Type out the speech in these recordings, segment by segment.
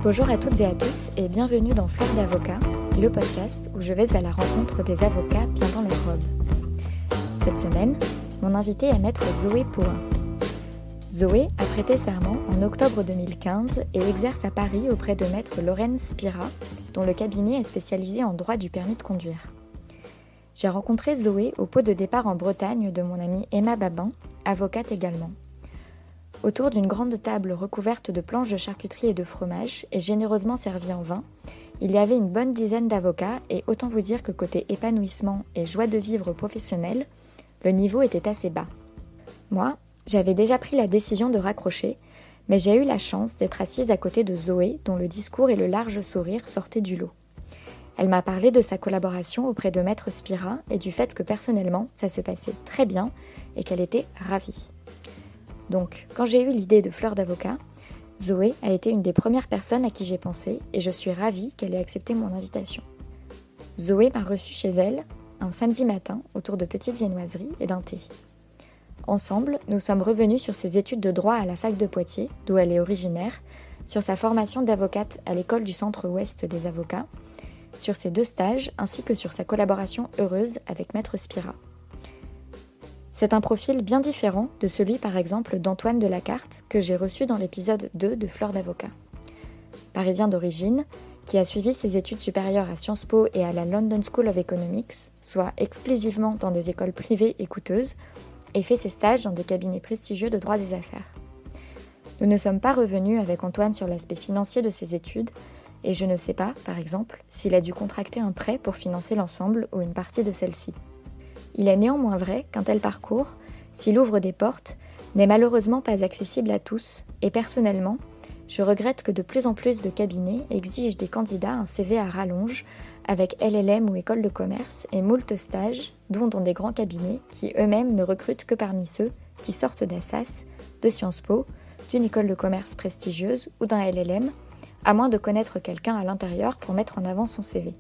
Bonjour à toutes et à tous et bienvenue dans Fleurs d'avocat, le podcast où je vais à la rencontre des avocats bien dans leur robe. Cette semaine, mon invité est maître Zoé Pohin. Zoé a prêté serment en octobre 2015 et exerce à Paris auprès de maître Lorraine Spira, dont le cabinet est spécialisé en droit du permis de conduire. J'ai rencontré Zoé au pot de départ en Bretagne de mon amie Emma Babin, avocate également. Autour d'une grande table recouverte de planches de charcuterie et de fromage et généreusement servie en vin, il y avait une bonne dizaine d'avocats et autant vous dire que côté épanouissement et joie de vivre professionnelle, le niveau était assez bas. Moi, j'avais déjà pris la décision de raccrocher, mais j'ai eu la chance d'être assise à côté de Zoé dont le discours et le large sourire sortaient du lot. Elle m'a parlé de sa collaboration auprès de maître Spira et du fait que personnellement, ça se passait très bien et qu'elle était ravie. Donc, quand j'ai eu l'idée de Fleurs d'avocat, Zoé a été une des premières personnes à qui j'ai pensé et je suis ravie qu'elle ait accepté mon invitation. Zoé m'a reçue chez elle un samedi matin autour de petites viennoiseries et d'un thé. Ensemble, nous sommes revenus sur ses études de droit à la fac de Poitiers, d'où elle est originaire, sur sa formation d'avocate à l'école du Centre-Ouest des avocats, sur ses 2 stages ainsi que sur sa collaboration heureuse avec maître Spira. C'est un profil bien différent de celui par exemple d'Antoine Delacarte que j'ai reçu dans l'épisode 2 de Fleurs d'avocat. Parisien d'origine, qui a suivi ses études supérieures à Sciences Po et à la London School of Economics, soit exclusivement dans des écoles privées et coûteuses, et fait ses stages dans des cabinets prestigieux de droit des affaires. Nous ne sommes pas revenus avec Antoine sur l'aspect financier de ses études, et je ne sais pas, par exemple, s'il a dû contracter un prêt pour financer l'ensemble ou une partie de celle-ci. Il est néanmoins vrai qu'un tel parcours, s'il ouvre des portes, n'est malheureusement pas accessible à tous, et personnellement, je regrette que de plus en plus de cabinets exigent des candidats un CV à rallonge, avec LLM ou école de commerce et moult stages, dont dans des grands cabinets qui eux-mêmes ne recrutent que parmi ceux qui sortent d'Assas, de Sciences Po, d'une école de commerce prestigieuse ou d'un LLM, à moins de connaître quelqu'un à l'intérieur pour mettre en avant son CV.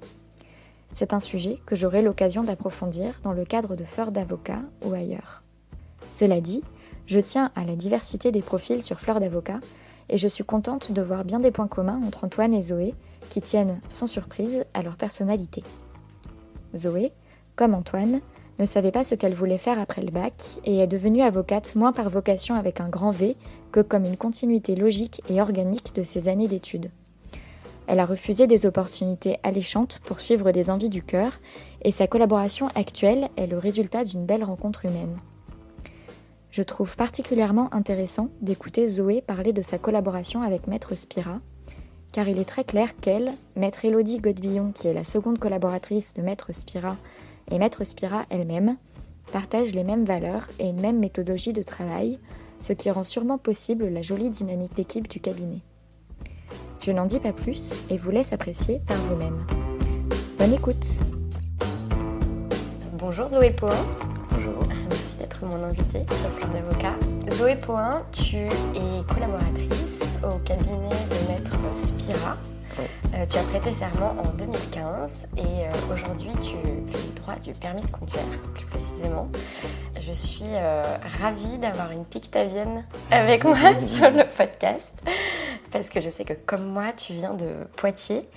C'est un sujet que j'aurai l'occasion d'approfondir dans le cadre de Fleurs d'avocat ou ailleurs. Cela dit, je tiens à la diversité des profils sur Fleurs d'avocat et je suis contente de voir bien des points communs entre Antoine et Zoé qui tiennent, sans surprise, à leur personnalité. Zoé, comme Antoine, ne savait pas ce qu'elle voulait faire après le bac et est devenue avocate moins par vocation avec un grand V que comme une continuité logique et organique de ses années d'études. Elle a refusé des opportunités alléchantes pour suivre des envies du cœur et sa collaboration actuelle est le résultat d'une belle rencontre humaine. Je trouve particulièrement intéressant d'écouter Zoé parler de sa collaboration avec maître Spira, car il est très clair qu'elle, maître Élodie Godbillon, qui est la seconde collaboratrice de maître Spira, et maître Spira elle-même, partagent les mêmes valeurs et une même méthodologie de travail, ce qui rend sûrement possible la jolie dynamique d'équipe du cabinet. Je n'en dis pas plus et vous laisse apprécier par vous-même. Bonne écoute. Bonjour Zoé Pohin. Bonjour. Merci d'être mon invitée sur Fleurs d'avocat. Zoé Pohin, tu es collaboratrice au cabinet de maître Spira. Oui. Tu as prêté serment en 2015 et aujourd'hui tu fais le droit du permis de conduire, plus précisément. Je suis ravie d'avoir une Pictavienne avec moi sur le podcast parce que je sais que comme moi, tu viens de Poitiers.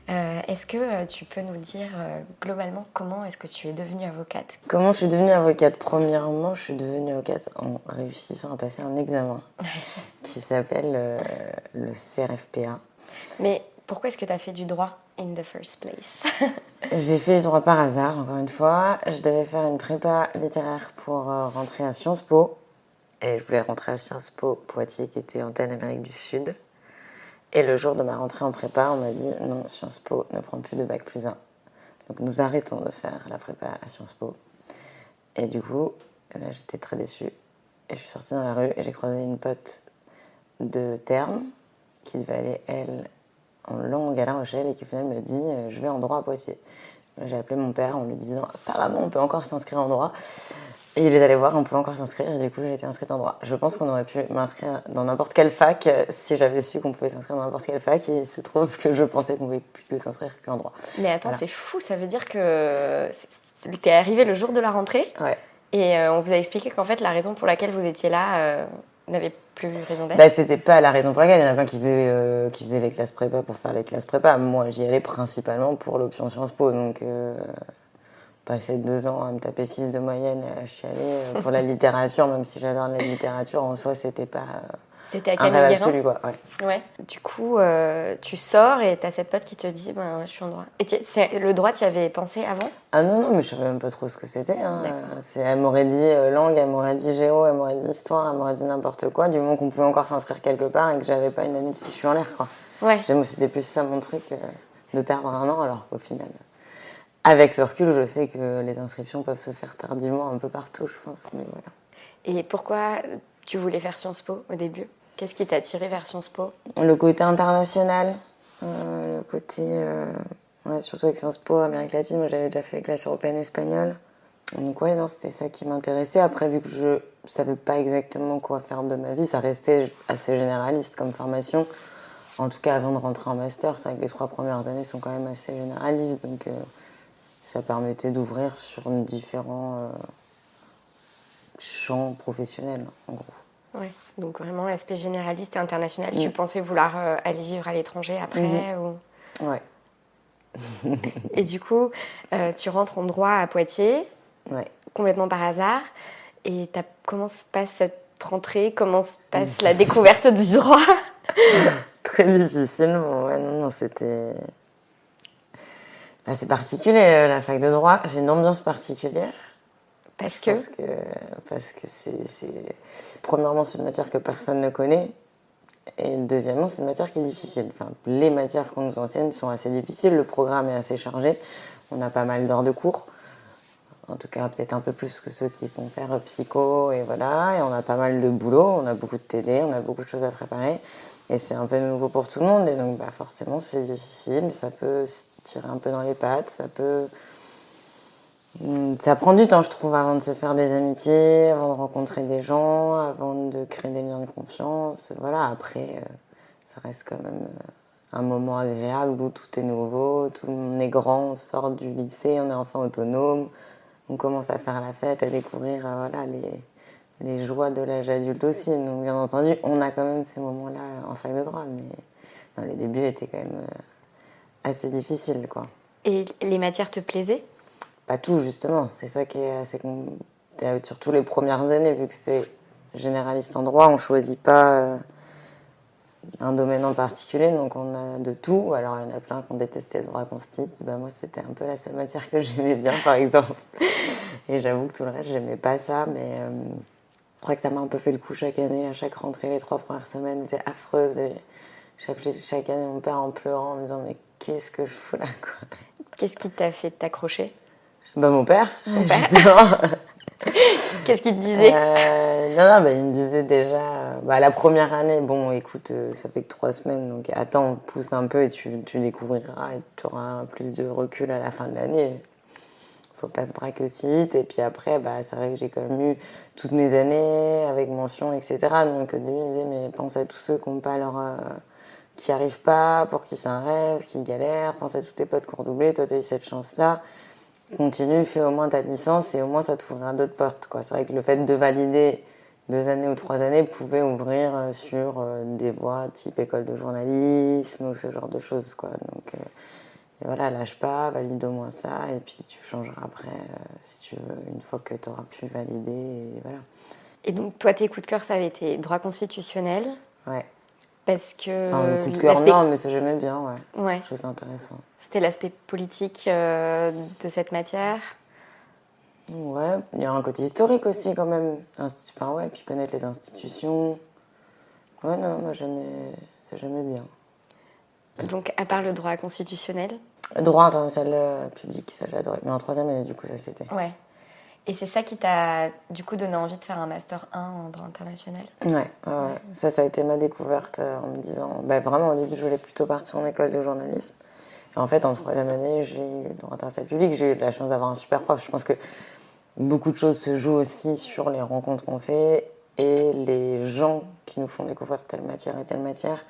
Est-ce que tu peux nous dire globalement comment est-ce que tu es devenue avocate ? Comment je suis devenue avocate ? Premièrement, je suis devenue avocate en réussissant à passer un examen qui s'appelle le CRFPA. Mais pourquoi est-ce que tu as fait du droit in the first place ? J'ai fait du droit par hasard, encore une fois. Je devais faire une prépa littéraire pour rentrer à Sciences Po. Et je voulais rentrer à Sciences Po Poitiers, qui était antenne Amérique du Sud. Et le jour de ma rentrée en prépa, on m'a dit « Non, Sciences Po ne prend plus de bac plus 1. » Donc nous arrêtons de faire la prépa à Sciences Po. Et du coup, là, j'étais très déçue. Et je suis sortie dans la rue et j'ai croisé une pote de terme qui devait aller, elle, en langue à La Rochelle et qui finalement me dit « Je vais en droit à Poitiers. » J'ai appelé mon père en lui disant « Apparemment, on peut encore s'inscrire en droit. » Et il est allé voir, on pouvait encore s'inscrire, et du coup, j'ai été inscrite en droit. Je pense qu'on aurait pu m'inscrire dans n'importe quelle fac si j'avais su qu'on pouvait s'inscrire dans n'importe quelle fac, et il se trouve que je pensais qu'on pouvait plus s'inscrire qu'en droit. Mais attends, voilà. C'est fou, ça veut dire que t'es arrivé le jour de la rentrée, ouais. Et on vous a expliqué qu'en fait, la raison pour laquelle vous étiez là, n'avait plus raison d'être. Bah, c'était pas la raison pour laquelle il y en a plein qui faisaient les classes prépa pour faire les classes prépa. Moi, j'y allais principalement pour l'option Sciences Po. Donc, passer 2 ans à me taper 6 de moyenne et à chialer pour la littérature, même si j'adore la littérature, en soi, c'était pas C'était à un rêve Camille absolu, quoi. Ouais. Ouais. Du coup, tu sors et t'as cette pote qui te dit je suis en droit. Et le droit, tu y avais pensé avant? Ah non, non, mais je savais même pas trop ce que c'était. Hein. D'accord. Elle m'aurait dit langue, elle m'aurait dit géo, elle m'aurait dit histoire, elle m'aurait dit n'importe quoi, du moment qu'on pouvait encore s'inscrire quelque part et que j'avais pas une année de fichu en l'air, quoi. Ouais. C'était plus ça mon truc, de perdre un an, alors qu'au final, avec le recul, je sais que les inscriptions peuvent se faire tardivement un peu partout, je pense, mais voilà. Et pourquoi tu voulais faire Sciences Po au début? Qu'est-ce qui t'a attiré vers Sciences Po? Le côté international, le côté... ouais, surtout avec Sciences Po, Amérique latine, moi j'avais déjà fait classe européenne espagnole. Donc ouais, non, c'était ça qui m'intéressait. Après, vu que je savais pas exactement quoi faire de ma vie, ça restait assez généraliste comme formation. En tout cas, avant de rentrer en master, c'est vrai que les 3 premières années sont quand même assez généralistes. Donc ça permettait d'ouvrir sur différents champs professionnels, en gros. Ouais. Donc vraiment l'aspect généraliste et international. Tu pensais vouloir aller vivre à l'étranger après ou... Ouais. Et du coup, tu rentres en droit à Poitiers, complètement par hasard. Et comment se passe cette rentrée? Comment se passe la découverte du droit? Très difficilement, ouais, non, c'était... c'est particulier, la fac de droit. C'est une ambiance particulière. Parce que c'est... Premièrement, c'est une matière que personne ne connaît. Et deuxièmement, c'est une matière qui est difficile. Enfin, les matières qu'on nous enseigne sont assez difficiles. Le programme est assez chargé. On a pas mal d'heures de cours. En tout cas, peut-être un peu plus que ceux qui vont faire psycho. Et voilà. Et on a pas mal de boulot. On a beaucoup de TD. On a beaucoup de choses à préparer. Et c'est un peu nouveau pour tout le monde. Et donc, forcément, c'est difficile. Ça peut se tirer un peu dans les pattes. Ça prend du temps, je trouve, avant de se faire des amitiés, avant de rencontrer des gens, avant de créer des liens de confiance. Voilà, après, ça reste quand même un moment agréable où tout est nouveau, tout le monde est grand, on sort du lycée, on est enfin autonome, on commence à faire la fête, à découvrir voilà, les joies de l'âge adulte aussi. Donc, bien entendu, on a quand même ces moments-là en fac de droit, mais non, les débuts étaient quand même assez difficiles, quoi. Et les matières te plaisaient? Pas tout, justement. C'est ça qui est assez... Surtout les premières années, vu que c'est généraliste en droit, on choisit pas un domaine en particulier, donc on a de tout. Alors, il y en a plein qui ont détesté le droit constit. Moi, c'était un peu la seule matière que j'aimais bien, par exemple. Et j'avoue que tout le reste, j'aimais pas ça, mais je crois que ça m'a un peu fait le coup chaque année. À chaque rentrée, les 3 premières semaines étaient affreuses. Et j'appelais chaque année mon père en pleurant, en me disant « Mais qu'est-ce que je fous là, quoi ?» Qu'est-ce qui t'a fait t'accrocher? Mon père, justement. Qu'est-ce qu'il te disait? Non, il me disait déjà... la première année, bon, écoute, ça fait que 3 semaines, donc attends, pousse un peu et tu découvriras et tu auras plus de recul à la fin de l'année. Faut pas se braquer aussi vite. Et puis après, c'est vrai que j'ai quand même eu toutes mes années avec mention, etc. Donc au début, il me disait, mais pense à tous ceux qui ont pas qui arrivent pas, pour qui c'est un rêve, qui galèrent. Pense à tous tes potes qui ont redoublé. Toi, t'as eu cette chance-là. Continue, fais au moins ta licence et au moins ça t'ouvrira d'autres portes, quoi. C'est vrai que le fait de valider 2 années ou 3 années pouvait ouvrir sur des voies type école de journalisme ou ce genre de choses, quoi. Donc et voilà, lâche pas, valide au moins ça et puis tu changeras après si tu veux, une fois que tu auras pu valider et voilà. Et donc toi, tes coups de cœur, ça avait été droit constitutionnel? Ouais. Parce que... Un coup de cœur, non, mais ça j'aimais bien, ouais. Ouais. Chose intéressante. C'était l'aspect politique de cette matière? Ouais, il y a un côté historique aussi quand même. Puis connaître les institutions. Ouais, non, moi j'aimais bien. Donc, à part le droit constitutionnel? Droit international public, ça j'adorais. Mais en 3e année, du coup, ça c'était. Ouais. Et c'est ça qui t'a, du coup, donné envie de faire un Master 1 en droit international? Ouais. Ça a été ma découverte en me disant... vraiment, au début, je voulais plutôt partir en école de journalisme. Et en fait, en 3e année, j'ai eu droit international public. J'ai eu la chance d'avoir un super prof. Je pense que beaucoup de choses se jouent aussi sur les rencontres qu'on fait et les gens qui nous font découvrir telle matière et telle matière.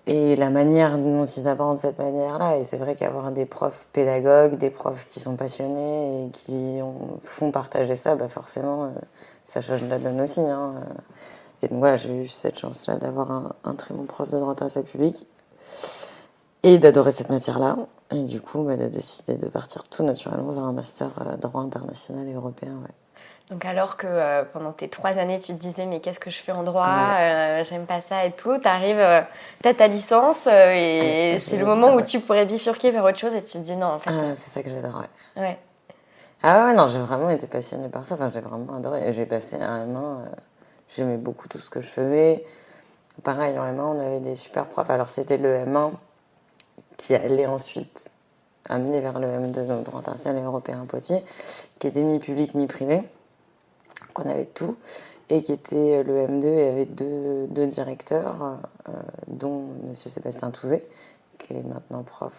Et la manière dont ils abordent cette manière-là. Et c'est vrai qu'avoir des profs pédagogues, des profs qui sont passionnés et qui font partager ça, forcément, ça change la donne aussi. Hein. Et donc voilà, j'ai eu cette chance-là d'avoir un très bon prof de droit international public et d'adorer cette matière-là. Et du coup, de décider de partir tout naturellement vers un master droit international et européen. Ouais. Donc alors que pendant tes 3 années, tu te disais mais qu'est-ce que je fais en droit, j'aime pas ça et tout, t'arrives, t'as ta licence et c'est le moment où tu pourrais bifurquer vers autre chose et tu te dis non en fait. C'est ça que j'adore, ouais. Ouais. Ah ouais, non, j'ai vraiment été passionnée par ça, enfin j'ai vraiment adoré. Et j'ai passé un M1, j'aimais beaucoup tout ce que je faisais. Pareil, en M1, on avait des super profs. Alors c'était le M1 qui allait ensuite amener vers le M2, donc droit international et européen à Poitiers, qui était mi-public, mi-privé. Qu'on avait tout, et qui était le M2, et avait deux directeurs, dont M. Sébastien Touzé, qui est maintenant prof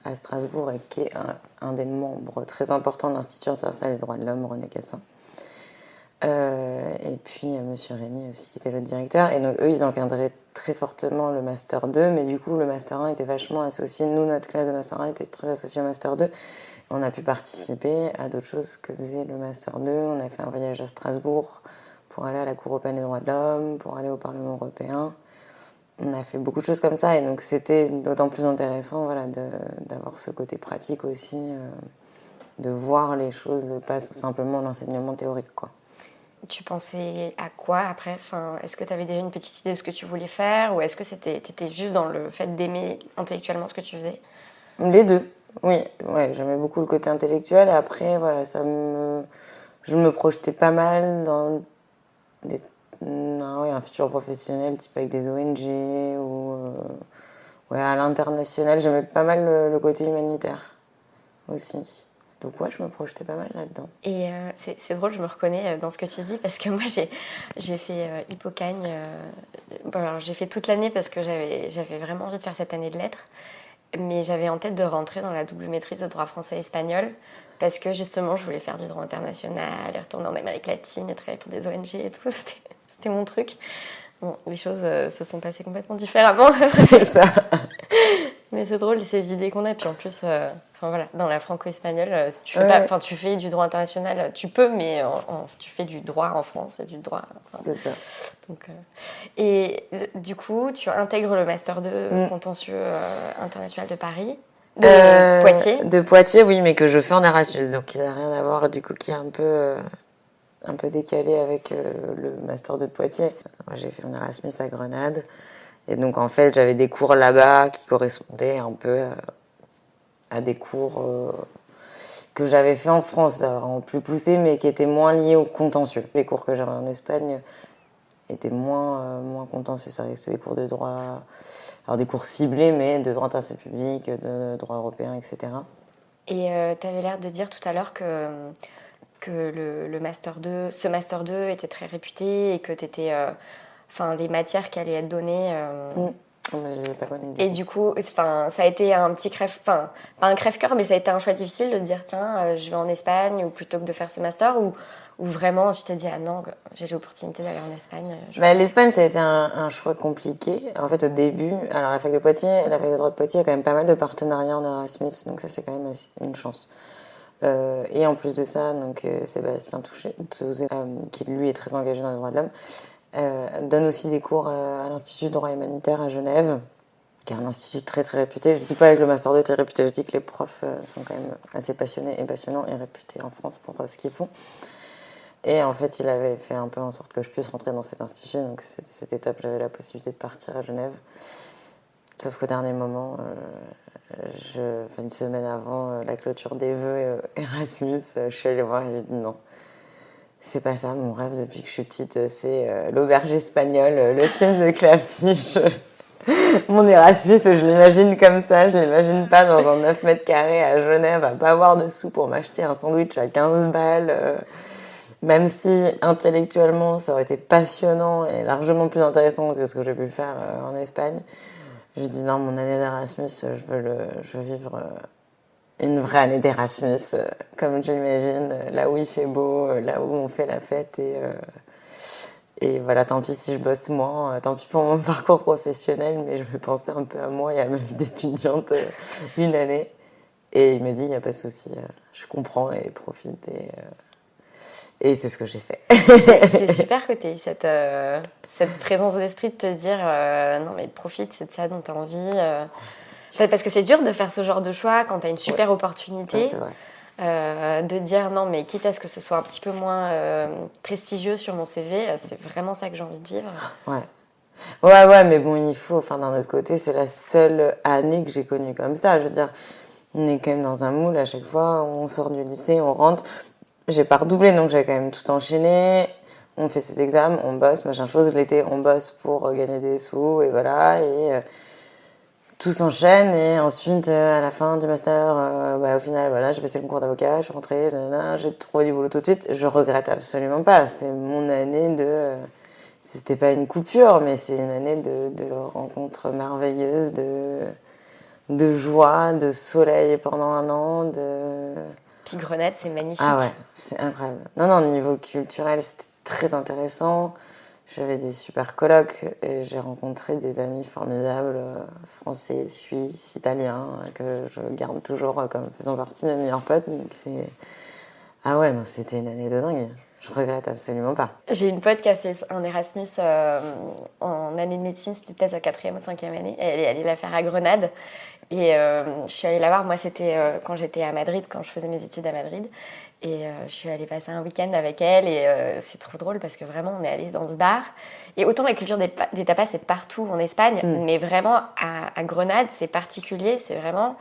à Strasbourg et qui est un des membres très importants de l'Institut international des droits de l'homme, René Cassin. Et puis M. Rémy aussi, qui était le directeur. Et donc eux, ils encadraient très fortement le Master 2, mais du coup, le Master 1 était vachement associé. Nous, notre classe de Master 1 était très associée au Master 2. On a pu participer à d'autres choses que faisait le Master 2. On a fait un voyage à Strasbourg pour aller à la Cour européenne des droits de l'homme, pour aller au Parlement européen. On a fait beaucoup de choses comme ça, et donc c'était d'autant plus intéressant d'avoir ce côté pratique aussi, de voir les choses, pas simplement l'enseignement théorique, quoi. Tu pensais à quoi après, est-ce que tu avais déjà une petite idée de ce que tu voulais faire ou est-ce que t'étais juste dans le fait d'aimer intellectuellement ce que tu faisais? Les deux. Oui, ouais, j'aimais beaucoup le côté intellectuel, et après, voilà, je me projetais pas mal dans un futur professionnel, type avec des ONG ou à l'international. J'aimais pas mal le côté humanitaire aussi. Donc ouais, je me projetais pas mal là-dedans. Et c'est drôle, je me reconnais dans ce que tu dis parce que moi j'ai fait Hippocagne. Alors j'ai fait toute l'année parce que j'avais vraiment envie de faire cette année de lettres. Mais j'avais en tête de rentrer dans la double maîtrise de droit français et espagnol parce que justement je voulais faire du droit international et retourner en Amérique latine et travailler pour des ONG et tout. C'était mon truc. Bon, les choses se sont passées complètement différemment. C'est ça. Mais c'est drôle, ces idées qu'on a. Puis en plus, dans la franco-espagnole, si tu fais tu fais du droit international, tu peux, mais tu fais du droit en France et du droit. C'est ça. Donc, et du coup, tu intègres le Master 2 contentieux international de Paris, de Poitiers. De Poitiers, oui, mais que je fais en Erasmus, donc il n'a rien à voir, du coup, qui est un peu décalé avec le Master 2 de Poitiers. Moi, j'ai fait mon Erasmus à Grenade. Et donc, en fait, j'avais des cours là-bas qui correspondaient un peu à des cours que j'avais fait en France, alors en plus poussé, mais qui étaient moins liés au contentieux. Les cours que j'avais en Espagne étaient moins contentieux. Ça restait des cours de droit, alors des cours ciblés, mais de droit international public, de droit européen, etc. Et tu avais l'air de dire tout à l'heure que le Master 2, ce Master 2 était très réputé et que tu étais... les matières qui allaient être données. Je les ai pas connues. Et du coup, ça a été un petit pas un crève-cœur, mais ça a été un choix difficile de dire tiens, je vais en Espagne ou plutôt que de faire ce master ou vraiment tu t'es dit ah non, j'ai l'opportunité d'aller en Espagne. L'Espagne, ça a été un choix compliqué. En fait, au début, alors la fac de droit de Poitiers a quand même pas mal de partenariats en Erasmus, donc ça c'est quand même une chance. Et en plus de ça, donc Sébastien Touzé, qui lui est très engagé dans les droits de l'homme, donne aussi des cours à l'Institut de droit humanitaire à Genève, qui est un institut très très réputé. Je dis pas que le Master 2 est très réputé, je dis que les profs sont quand même assez passionnés et passionnants et réputés en France pour ce qu'ils font. Et en fait, il avait fait un peu en sorte que je puisse rentrer dans cet institut, donc cette étape, j'avais la possibilité de partir à Genève. Sauf qu'au dernier moment, une semaine avant la clôture des vœux Erasmus, je suis allée voir et j'ai dit non. C'est pas ça, mon rêve depuis que je suis petite, c'est l'auberge espagnole, le film de Clapiche. Mon Erasmus, je l'imagine comme ça, je l'imagine pas dans un 9 mètres carrés à Genève, à pas avoir de sous pour m'acheter un sandwich à 15 balles. Même si intellectuellement ça aurait été passionnant et largement plus intéressant que ce que j'ai pu faire en Espagne, je dis non, mon année d'Erasmus, je veux vivre une vraie année d'Erasmus, comme j'imagine, là où il fait beau, là où on fait la fête et voilà, tant pis si je bosse moins, tant pis pour mon parcours professionnel, mais je vais penser un peu à moi et à ma vie d'étudiante une année. Et il m'a dit, il n'y a pas de souci, je comprends et profite. Et c'est ce que j'ai fait. C'est super que tu aies eu cette présence d'esprit de te dire non mais profite, c'est de ça dont tu as envie. Parce que c'est dur de faire ce genre de choix quand tu as une super opportunité. Ouais, c'est vrai. De dire non mais quitte à ce que ce soit un petit peu moins prestigieux sur mon CV, c'est vraiment ça que j'ai envie de vivre. Ouais, mais bon, il faut, enfin, d'un autre côté, c'est la seule année que j'ai connue comme ça. Je veux dire, on est quand même dans un moule à chaque fois, on sort du lycée, on rentre. J'ai pas redoublé, donc j'ai quand même tout enchaîné. On fait ses examens, on bosse, machin chose. L'été, on bosse pour gagner des sous, et voilà. Et tout s'enchaîne. Et ensuite, à la fin du master, au final, voilà, j'ai passé le concours d'avocat, je suis rentrée, j'ai trouvé du boulot tout de suite. Je regrette absolument pas. C'est mon année de... C'était pas une coupure, mais c'est une année de rencontres merveilleuses, de joie, de soleil pendant un an, Puis Grenade, c'est magnifique. Ah ouais, c'est incroyable. Non, au niveau culturel, c'était très intéressant. J'avais des super colocs et j'ai rencontré des amis formidables, français, suisses, italiens, que je garde toujours comme faisant partie de mes meilleurs potes. Donc ah ouais, non, c'était une année de dingue. Je regrette absolument pas. J'ai une pote qui a fait un Erasmus en année de médecine, c'était peut-être sa 4e ou 5e année. Elle est allée la faire à Grenade. Et je suis allée la voir, moi c'était quand j'étais à Madrid, quand je faisais mes études à Madrid. Et je suis allée passer un week-end avec elle et c'est trop drôle parce que vraiment on est allé dans ce bar. Et autant la culture des tapas c'est partout en Espagne, mais vraiment à Grenade c'est particulier, c'est vraiment...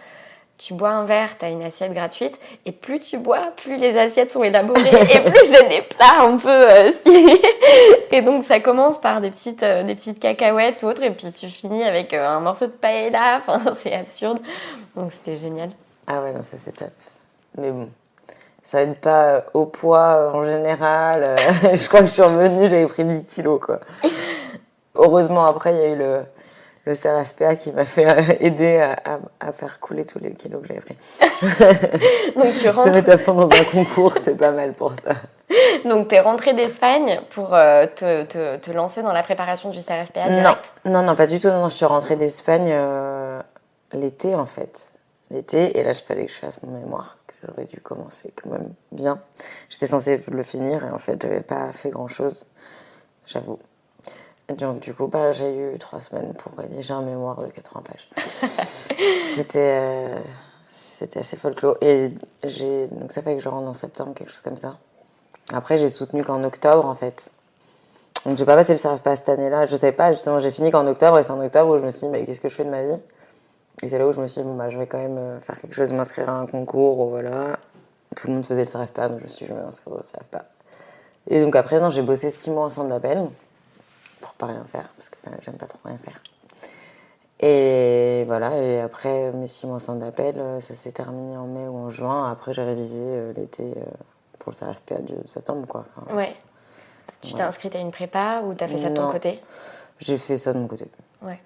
Tu bois un verre, tu as une assiette gratuite, et plus tu bois, plus les assiettes sont élaborées, et plus c'est des plats un peu stylés. Et donc ça commence par des petites cacahuètes ou autres, et puis tu finis avec un morceau de paella, enfin c'est absurde. Donc c'était génial. Ah ouais, non, ça c'est top. Mais bon, ça aide pas au poids en général. Je crois que je suis revenue, j'avais pris 10 kilos, quoi. Heureusement, après, il y a eu le CRFPA qui m'a fait aider à faire couler tous les kilos que j'avais pris. Donc tu rentres... Se mettre à fond dans un concours, c'est pas mal pour ça. Donc t'es rentrée d'Espagne pour te lancer dans la préparation du CRFPA direct? Non, pas du tout. Non, je suis rentrée d'Espagne l'été, en fait. L'été, et là, il fallait que je fasse mon mémoire, que j'aurais dû commencer quand même bien. J'étais censée le finir, et en fait, j'avais pas fait grand-chose, j'avoue. Et donc, du coup, j'ai eu 3 semaines pour rédiger un mémoire de 80 pages. C'était assez folklore. Et donc ça fait que je rentre en septembre, quelque chose comme ça. Après, j'ai soutenu qu'en octobre, en fait. Donc, j'ai pas passé le CRFPA cette année-là. Je savais pas, justement, j'ai fini qu'en octobre, et c'est en octobre où je me suis dit, mais qu'est-ce que je fais de ma vie? Et c'est là où je me suis dit, je vais quand même faire quelque chose, m'inscrire à un concours, ou voilà. Tout le monde faisait le CRFPA, donc je me suis dit, je vais m'inscrire au CRFPA. Et donc après, j'ai bossé 6 mois en centre d'appel. Pour pas rien faire, parce que ça, j'aime pas trop rien faire. Et voilà, et après mes 6 mois en centre d'appel, ça s'est terminé en mai ou en juin. Après, j'ai révisé l'été pour le CRFPA de septembre, quoi. Enfin, ouais. Tu t'es inscrite à une prépa ou t'as fait ça de ton côté? J'ai fait ça de mon côté. Ouais.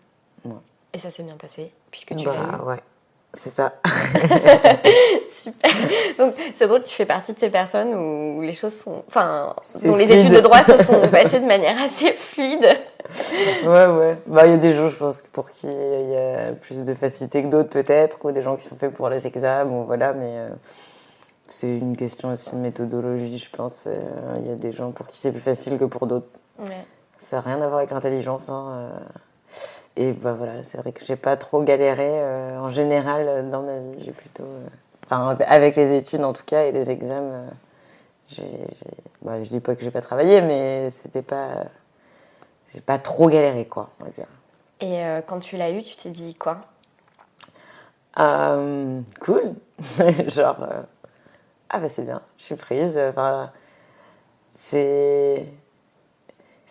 Et ça s'est bien passé, puisque tu l'as eu. Ouais, c'est ça. Super. Donc, c'est drôle, tu fais partie de ces personnes où les choses sont... Enfin, dont les fluide. études de droit se sont passées de manière assez fluide. Ouais. Il y a des gens, je pense, pour qui il y a plus de facilité que d'autres, peut-être, ou des gens qui sont faits pour les examens, ou voilà, mais c'est une question aussi de méthodologie, je pense. Il y a des gens pour qui c'est plus facile que pour d'autres. Ouais. Ça n'a rien à voir avec l'intelligence, hein. Et voilà, c'est vrai que j'ai pas trop galéré en général dans ma vie. J'ai plutôt, avec les études en tout cas et les examens, je dis pas que j'ai pas travaillé, mais j'ai pas trop galéré, quoi, on va dire. Et quand tu l'as eu, tu t'es dit quoi? Cool, genre c'est bien, je suis prise.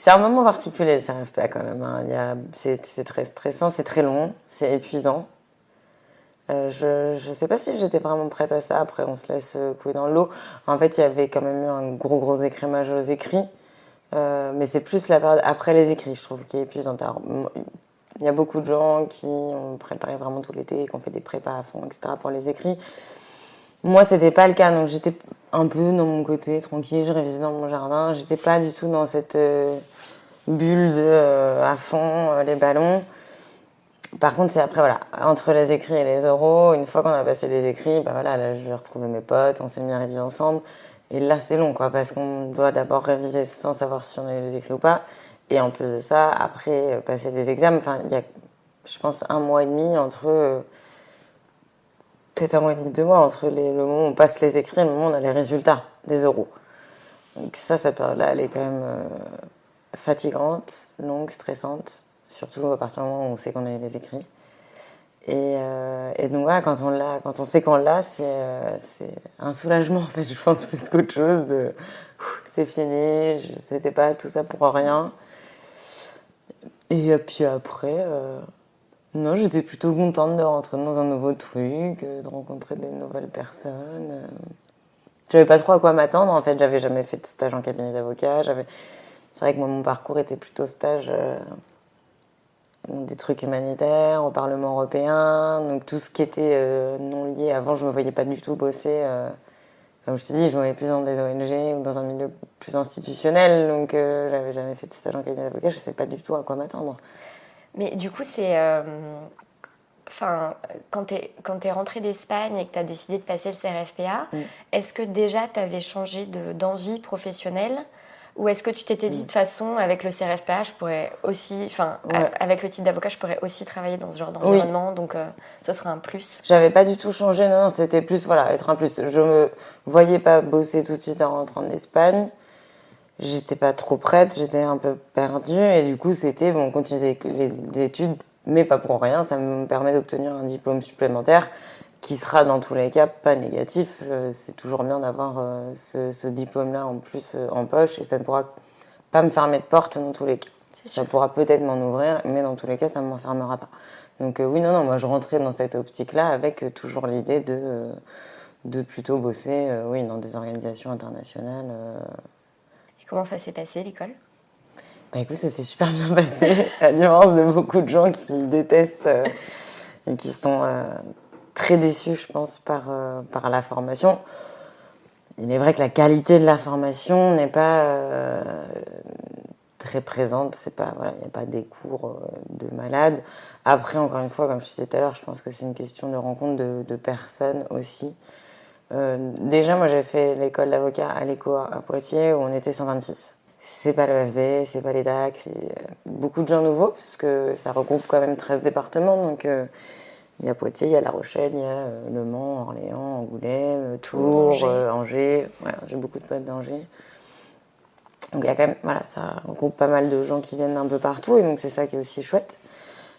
C'est un moment particulier, le CRFPA, quand même. Hein. C'est très stressant, c'est très long, c'est épuisant. Je sais pas si j'étais vraiment prête à ça. Après, on se laisse couler dans l'eau. En fait, il y avait quand même eu un gros écrémage aux écrits. Mais c'est plus la période après les écrits, je trouve, qui est épuisante. Alors, il y a beaucoup de gens qui ont préparé vraiment tout l'été, qui ont fait des prépas à fond, etc. pour les écrits. Moi, c'était pas le cas, donc j'étais un peu dans mon côté tranquille, je révisais dans mon jardin. J'étais pas du tout dans cette bulle à fond, les ballons. Par contre, c'est après, voilà, entre les écrits et les oraux, une fois qu'on a passé les écrits, là, j'ai retrouvé mes potes, on s'est mis à réviser ensemble. Et là, c'est long, quoi, parce qu'on doit d'abord réviser sans savoir si on a eu les écrits ou pas. Et en plus de ça, après, passer des examens. Enfin, il y a, je pense, 1 mois et demi entre... peut-être 1 mois et demi, 2 mois entre le moment où on passe les écrits et le moment où on a les résultats des oraux. Donc ça, cette période-là, elle est quand même fatigante, longue, stressante. Surtout à partir du moment où on sait qu'on a eu les écrits. Et donc voilà, quand on sait qu'on l'a, c'est un soulagement en fait, je pense plus qu'autre chose. C'est fini, c'était pas tout ça pour rien. Et puis après, non, j'étais plutôt contente de rentrer dans un nouveau truc, de rencontrer des nouvelles personnes. Je savais pas trop à quoi m'attendre en fait, j'avais jamais fait de stage en cabinet d'avocat. C'est vrai que moi, mon parcours était plutôt stage. Des trucs humanitaires au Parlement européen, donc tout ce qui était non lié. Avant, je me voyais pas du tout bosser. Comme je t'ai dit, je me voyais plus dans des ONG ou dans un milieu plus institutionnel, donc j'avais jamais fait de stage en cabinet d'avocat, je sais pas du tout à quoi m'attendre. Mais du coup, c'est... Enfin, quand t'es rentrée d'Espagne et que t'as décidé de passer le CRFPA, est-ce que déjà t'avais changé d'envie professionnelle? Ou est-ce que tu t'étais dit, de toute façon, avec le CRFPA, je pourrais aussi... Enfin, avec le titre d'avocat, je pourrais aussi travailler dans ce genre d'environnement, donc ce serait un plus. J'avais pas du tout changé, non, c'était plus, voilà, être un plus. Je me voyais pas bosser tout de suite en rentrant en Espagne. J'étais pas trop prête, j'étais un peu perdue, et du coup, c'était, bon, continuer les études, mais pas pour rien, ça me permet d'obtenir un diplôme supplémentaire qui sera dans tous les cas pas négatif. C'est toujours bien d'avoir ce diplôme-là en plus en poche, et ça ne pourra pas me fermer de porte dans tous les cas. Ça pourra peut-être m'en ouvrir, mais dans tous les cas, ça ne m'enfermera pas. Donc oui, non, moi je rentrais dans cette optique-là avec toujours l'idée de plutôt bosser oui, dans des organisations internationales. Et comment ça s'est passé, l'école ? Bah écoute, ça s'est super bien passé, à l'immense de beaucoup de gens qui détestent et qui sont très déçus, je pense, par la formation. Il est vrai que la qualité de la formation n'est pas très présente. C'est pas, voilà, il n'y a pas des cours de malades. Après, encore une fois, comme je disais tout à l'heure, je pense que c'est une question de rencontre de personnes aussi. Déjà, moi, j'ai fait l'école d'avocat à l'ECO à Poitiers où on était 126. C'est pas le FB, c'est pas les DAC, c'est beaucoup de gens nouveaux, parce que ça regroupe quand même 13 départements. Donc, il y a Poitiers, il y a La Rochelle, il y a Le Mans, Orléans, Angoulême, Tours, Angers. Ouais, j'ai beaucoup de potes d'Angers. Donc, il y a quand même, voilà, ça regroupe pas mal de gens qui viennent d'un peu partout, et donc c'est ça qui est aussi chouette.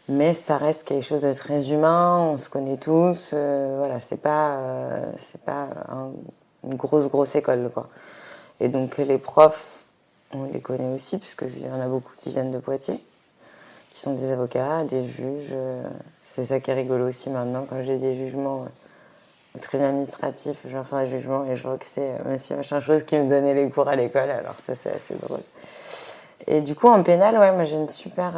Mais ça reste quelque chose de très humain, on se connaît tous, voilà, c'est pas une grosse école, quoi. Et donc, les profs, on les connaît aussi, puisqu'il y en a beaucoup qui viennent de Poitiers, qui sont des avocats, des juges. C'est ça qui est rigolo aussi maintenant, quand j'ai des jugements au tribunal administratif, je reçois un jugement et je vois que c'est monsieur machin chose qui me donnait les cours à l'école, alors ça c'est assez drôle. Et du coup, en pénal, ouais, moi j'ai une super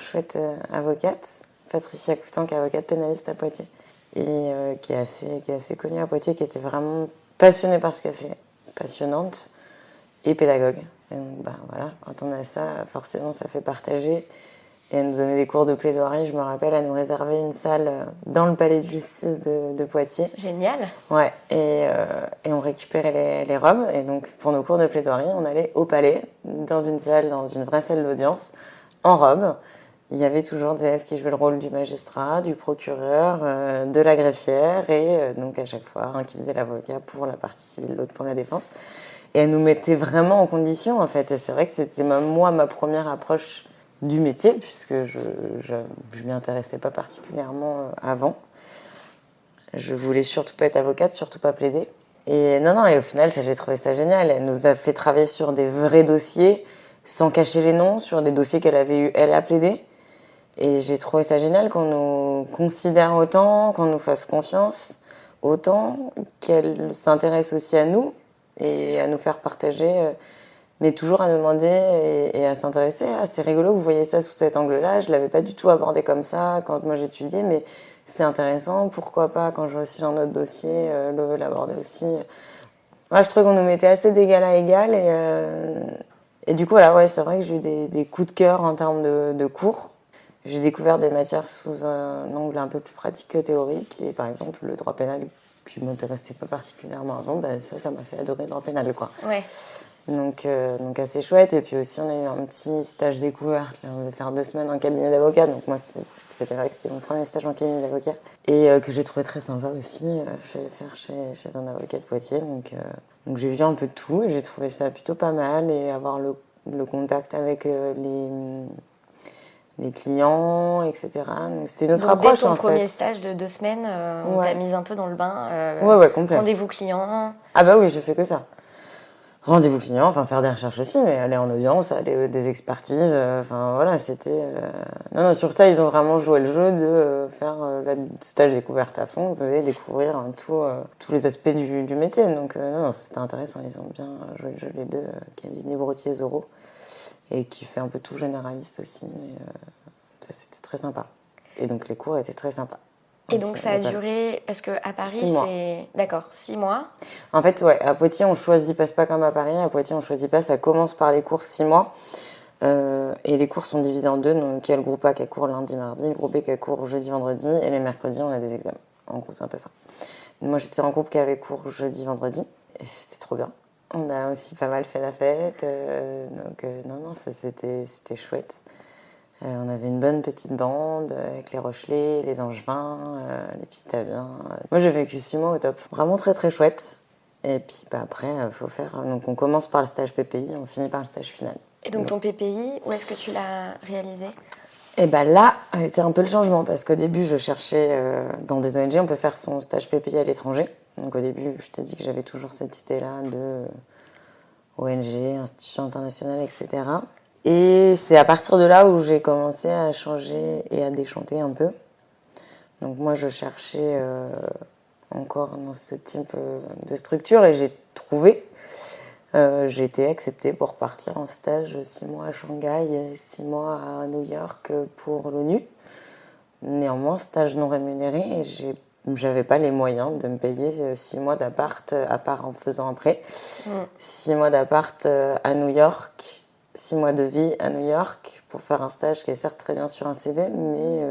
chouette avocate, Patricia Coutan, qui est avocate pénaliste à Poitiers, et qui est assez connue à Poitiers, qui était vraiment passionnée par ce qu'elle fait, passionnante, et pédagogue. Et donc, bah, voilà, quand on a ça, forcément, ça fait partager. Et elle nous donnait des cours de plaidoirie. Je me rappelle, elle nous réservait une salle dans le palais de justice de Poitiers. Génial. Ouais, et on récupérait les robes. Et donc, pour nos cours de plaidoirie, on allait au palais, dans une vraie salle d'audience, en robe. Il y avait toujours des élèves qui jouaient le rôle du magistrat, du procureur, de la greffière, et donc à chaque fois, un qui faisait l'avocat pour la partie civile, l'autre pour la défense. Et elle nous mettait vraiment en condition, en fait. Et c'est vrai que c'était moi, ma première approche du métier, puisque je m'y intéressais pas particulièrement avant. Je voulais surtout pas être avocate, surtout pas plaider. Et non, et au final, j'ai trouvé ça génial. Elle nous a fait travailler sur des vrais dossiers, sans cacher les noms, sur des dossiers qu'elle avait eu, elle, à plaider. Et j'ai trouvé ça génial qu'on nous considère autant, qu'on nous fasse confiance autant, qu'elle s'intéresse aussi à nous et à nous faire partager, mais toujours à nous demander et à s'intéresser. Ah, c'est rigolo, vous voyez ça sous cet angle-là, je l'avais pas du tout abordé comme ça quand moi j'étudiais, mais c'est intéressant, pourquoi pas, quand je vois aussi dans notre dossier, l'aborder aussi. Ouais, je trouve qu'on nous mettait assez d'égal à égal, et du coup, voilà, ouais, c'est vrai que j'ai eu des coups de cœur en termes de cours. J'ai découvert des matières sous un angle un peu plus pratique que théorique, et par exemple, le droit pénal qui m'intéressait pas particulièrement avant, ça m'a fait adorer le droit pénal, quoi. Ouais. Donc assez chouette. Et puis aussi, on a eu un petit stage découverte. Là, on devait faire 2 semaines en cabinet d'avocat. Donc moi, c'était vrai que c'était mon premier stage en cabinet d'avocat. Et que j'ai trouvé très sympa aussi. Je suis allée faire chez un avocat de Poitiers. Donc j'ai vu un peu de tout et j'ai trouvé ça plutôt pas mal. Et avoir le contact avec les clients, etc. Donc c'était une autre approche, dès ton en premier fait. stage de 2 semaines, on t'a mise un peu dans le bain. Ouais, complètement. Rendez-vous client. Ah bah oui, j'ai fait que ça. Rendez-vous client, enfin faire des recherches aussi, mais aller en audience, aller des expertises, voilà, c'était... Non, sur ça, ils ont vraiment joué le jeu de faire le stage découverte à fond. Vous allez découvrir tous les aspects du métier. Donc non, c'était intéressant, ils ont bien joué le jeu, les deux, cabinet Brottier Zoro, et qui fait un peu tout généraliste aussi, mais c'était très sympa. Et donc les cours étaient très sympas. Et donc ça a duré, parce qu'à Paris 6 mois. c'est... D'accord, 6 mois. En fait, ouais, à Poitiers on choisit pas, c'est pas comme à Paris, à Poitiers on choisit pas, ça commence par les cours 6 mois. Et les cours sont divisés en 2, donc il y a le groupe A qui a cours lundi, mardi, le groupe B qui a cours jeudi, vendredi, et les mercredis on a des examens. En gros, c'est un peu ça. Moi j'étais en groupe qui avait cours jeudi, vendredi, et c'était trop bien. On a aussi pas mal fait la fête, non, ça c'était chouette. On avait une bonne petite bande avec les Rochelais, les Angevins, les Pitaviens. Moi, j'ai vécu 6 mois au top. Vraiment très, très chouette. Et puis après, il faut faire... Donc, on commence par le stage PPI, on finit par le stage final. Et donc, ton PPI, où est-ce que tu l'as réalisé ? Et là, c'était un peu le changement, parce qu'au début, je cherchais dans des ONG, on peut faire son stage PPI à l'étranger. Donc, au début, je t'ai dit que j'avais toujours cette idée-là de ONG, institutions internationales, etc. Et c'est à partir de là où j'ai commencé à changer et à déchanter un peu. Donc moi, je cherchais encore dans ce type de structure et j'ai trouvé. J'ai été acceptée pour partir en stage 6 mois à Shanghai et 6 mois à New York pour l'ONU. Néanmoins, stage non rémunéré et j'avais pas les moyens de me payer 6 mois d'appart, à part en faisant un prêt. 6 mois d'appart à New York, 6 mois de vie à New York pour faire un stage qui est certes très bien sur un CV, mais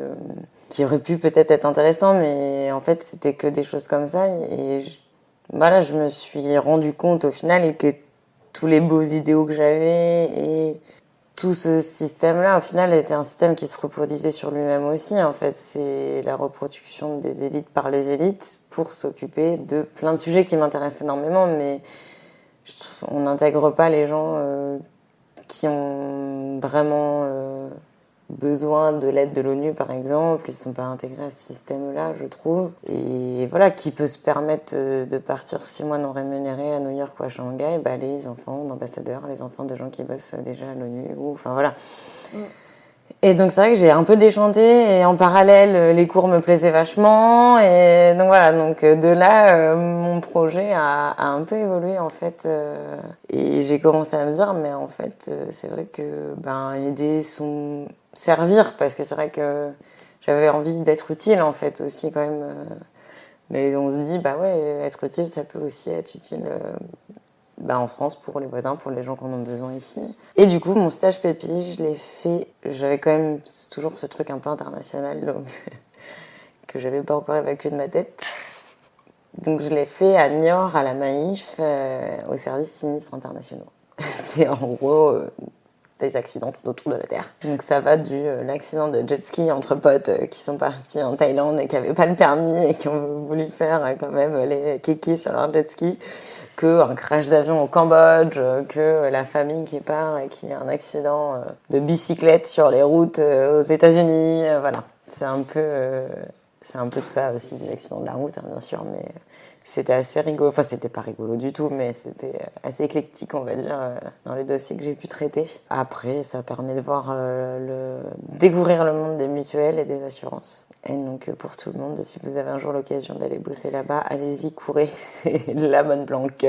qui aurait pu peut-être être intéressant, mais en fait c'était que des choses comme ça. Et je me suis rendu compte au final que tous les beaux idéaux que j'avais et tout ce système-là, au final, était un système qui se reproduisait sur lui-même aussi. En fait, c'est la reproduction des élites par les élites pour s'occuper de plein de sujets qui m'intéressent énormément, mais on n'intègre pas les gens qui ont vraiment besoin de l'aide de l'ONU, par exemple. Ils ne sont pas intégrés à ce système-là, je trouve. Et voilà, qui peut se permettre de partir 6 mois non rémunérés à New York ou à Shanghai, les enfants d'ambassadeurs, les enfants de gens qui bossent déjà à l'ONU, enfin voilà. Et donc c'est vrai que j'ai un peu déchanté et en parallèle les cours me plaisaient vachement et donc voilà, donc de là mon projet a un peu évolué en fait et j'ai commencé à me dire mais en fait c'est vrai que aider servir parce que c'est vrai que j'avais envie d'être utile en fait aussi quand même mais on se dit être utile ça peut aussi être utile en France pour les voisins, pour les gens qui en ont besoin ici. Et du coup, mon stage PPI, je l'ai fait. J'avais quand même toujours ce truc un peu international donc, que j'avais pas encore évacué de ma tête. Donc je l'ai fait à Niort, à la Maïf, au service sinistres internationaux. C'est en gros des accidents tout autour de la Terre. Donc ça va l'accident de jet ski entre potes qui sont partis en Thaïlande et qui n'avaient pas le permis et qui ont voulu faire quand même les kékés sur leur jet ski, que un crash d'avion au Cambodge, que la famille qui part et qui a un accident de bicyclette sur les routes aux États-Unis. Voilà, c'est un peu tout ça aussi, des accidents de la route, bien sûr, mais c'était assez rigolo. Enfin, c'était pas rigolo du tout, mais c'était assez éclectique, on va dire, dans les dossiers que j'ai pu traiter. Après, ça permet de voir découvrir le monde des mutuelles et des assurances. Et donc, pour tout le monde, si vous avez un jour l'occasion d'aller bosser là-bas, allez-y, courez, c'est de la bonne planque.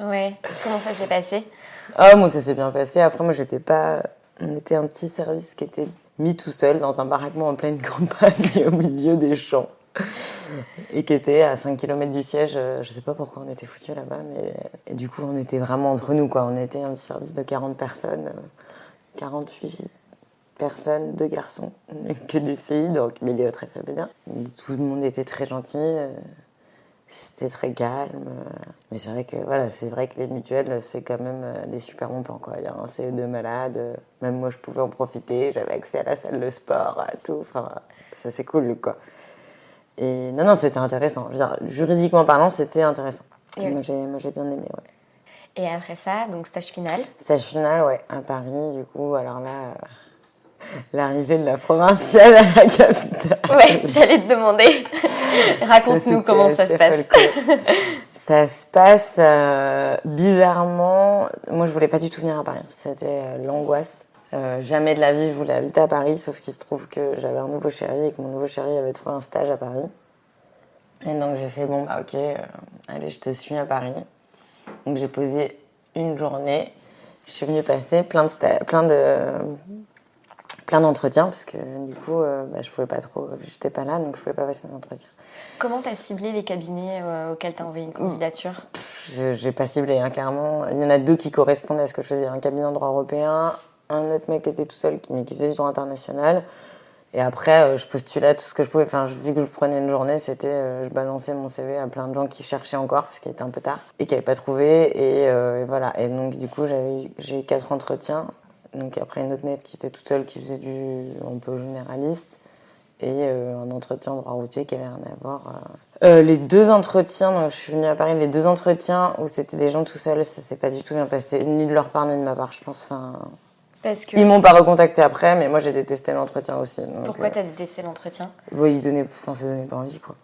Ouais. Comment ça s'est passé ? Ah, moi, ça s'est bien passé. Après, moi, j'étais pas... On était un petit service qui était mis tout seul dans un baraquement en pleine campagne au milieu des champs. Et qui était à 5 km du siège. Je sais pas pourquoi on était foutus là-bas, mais et du coup on était vraiment entre nous, quoi. On était un petit service de 40 personnes, 48 personnes, 2 garçons, que des filles, donc milieu très féminin. Tout le monde était très gentil. C'était très calme. Mais c'est vrai que les mutuelles, c'est quand même des super bons plans, quoi. Il y a un CE2 malade. Même moi, je pouvais en profiter. J'avais accès à la salle de sport, à tout. Enfin, ça, c'est cool, quoi. Et non, c'était intéressant. Je veux dire, juridiquement parlant, c'était intéressant. Oui. Moi, j'ai bien aimé, ouais. Et après ça, donc stage final. Stage final, ouais, à Paris, du coup. Alors là, l'arrivée de la provinciale à la capitale. Ouais, j'allais te demander. Raconte-nous comment ça se passe. Ça se passe bizarrement. Moi, je voulais pas du tout venir à Paris. C'était l'angoisse. Jamais de la vie je voulais habiter à Paris, sauf qu'il se trouve que j'avais un nouveau chéri et que mon nouveau chéri avait trouvé un stage à Paris. Et donc j'ai fait bon bah ok, allez je te suis à Paris. Donc j'ai posé une journée. Je suis venue passer plein d'entretiens parce que du coup je pouvais pas trop, j'étais pas là donc je pouvais pas passer d'entretien. Comment t'as ciblé les cabinets auxquels t'as envoyé une candidature? J'ai pas ciblé, hein, clairement. Il y en a 2 qui correspondaient à ce que je faisais. Un cabinet en droit européen, un autre mec qui était tout seul, qui faisait du droit international. Et après, je postulais à tout ce que je pouvais. Enfin, vu que je prenais une journée, je balançais mon CV à plein de gens qui cherchaient encore, parce qu'il était un peu tard, et qui n'avaient pas trouvé. Et voilà. Et donc, du coup, j'ai eu 4 entretiens. Donc, après, une autre nette qui était toute seule, qui faisait un peu généraliste. Et un entretien en droit routier qui avait rien à voir. Les 2 entretiens, donc je suis venue à Paris, les 2 entretiens où c'était des gens tout seuls, ça s'est pas du tout bien passé, ni de leur part ni de ma part, je pense. Enfin, parce que... Ils m'ont pas recontacté après, mais moi j'ai détesté l'entretien aussi. Donc, pourquoi t'as détesté l'entretien? ça donnait pas envie, quoi.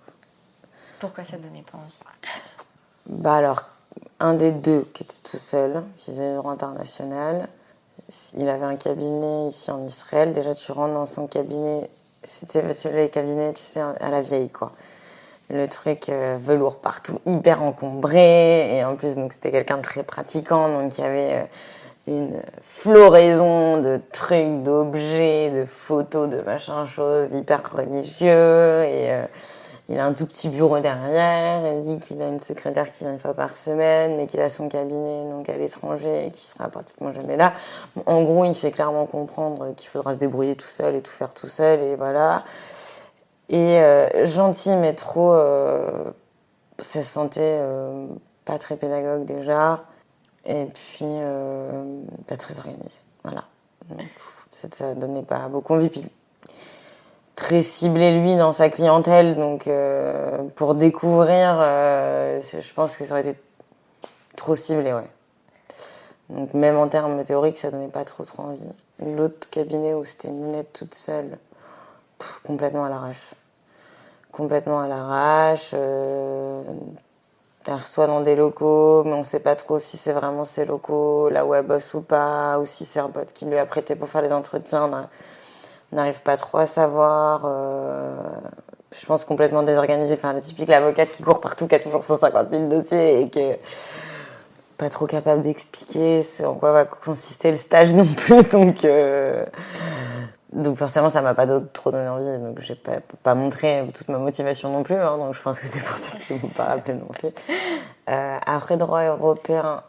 Pourquoi ça donnait pas envie? Bah alors, un des 2 qui était tout seul, qui faisait le droit international, il avait un cabinet ici en Israël. Déjà, tu rentres dans son cabinet, c'était les cabinets, tu sais, à la vieille, quoi. Le truc velours partout, hyper encombré. Et en plus, donc c'était quelqu'un de très pratiquant, donc il y avait une floraison de trucs, d'objets, de photos, de machin chose, hyper religieux. Et il a un tout petit bureau derrière. Il dit qu'il a une secrétaire qui vient une fois par semaine, mais qu'il a son cabinet donc à l'étranger et qui sera pratiquement jamais là. En gros, il fait clairement comprendre qu'il faudra se débrouiller tout seul et tout faire tout seul. Et voilà. Et gentil, mais trop... ça se sentait pas très pédagogue déjà. Et puis, pas très organisé. Voilà. Donc, ça donnait pas beaucoup envie. Puis, très ciblé, lui, dans sa clientèle. Donc, pour découvrir, je pense que ça aurait été trop ciblé, ouais. Donc, même en termes théoriques, ça donnait pas trop envie. L'autre cabinet où c'était une nette toute seule, complètement à l'arrache. Complètement à l'arrache. Elle reçoit dans des locaux, mais on sait pas trop si c'est vraiment ses locaux, là où elle bosse ou pas, ou si c'est un pote qui lui a prêté pour faire les entretiens. On n'arrive pas trop à savoir. Je pense complètement désorganisée. Enfin, la typique l'avocate qui court partout, qui a toujours 150 000 dossiers et que pas trop capable d'expliquer en quoi va consister le stage non plus. Donc forcément, ça m'a pas trop donné envie. Donc j'ai pas montré toute ma motivation non plus. Hein, donc je pense que c'est pour ça que je ne vous pas rappelé non plus. Après droit européen,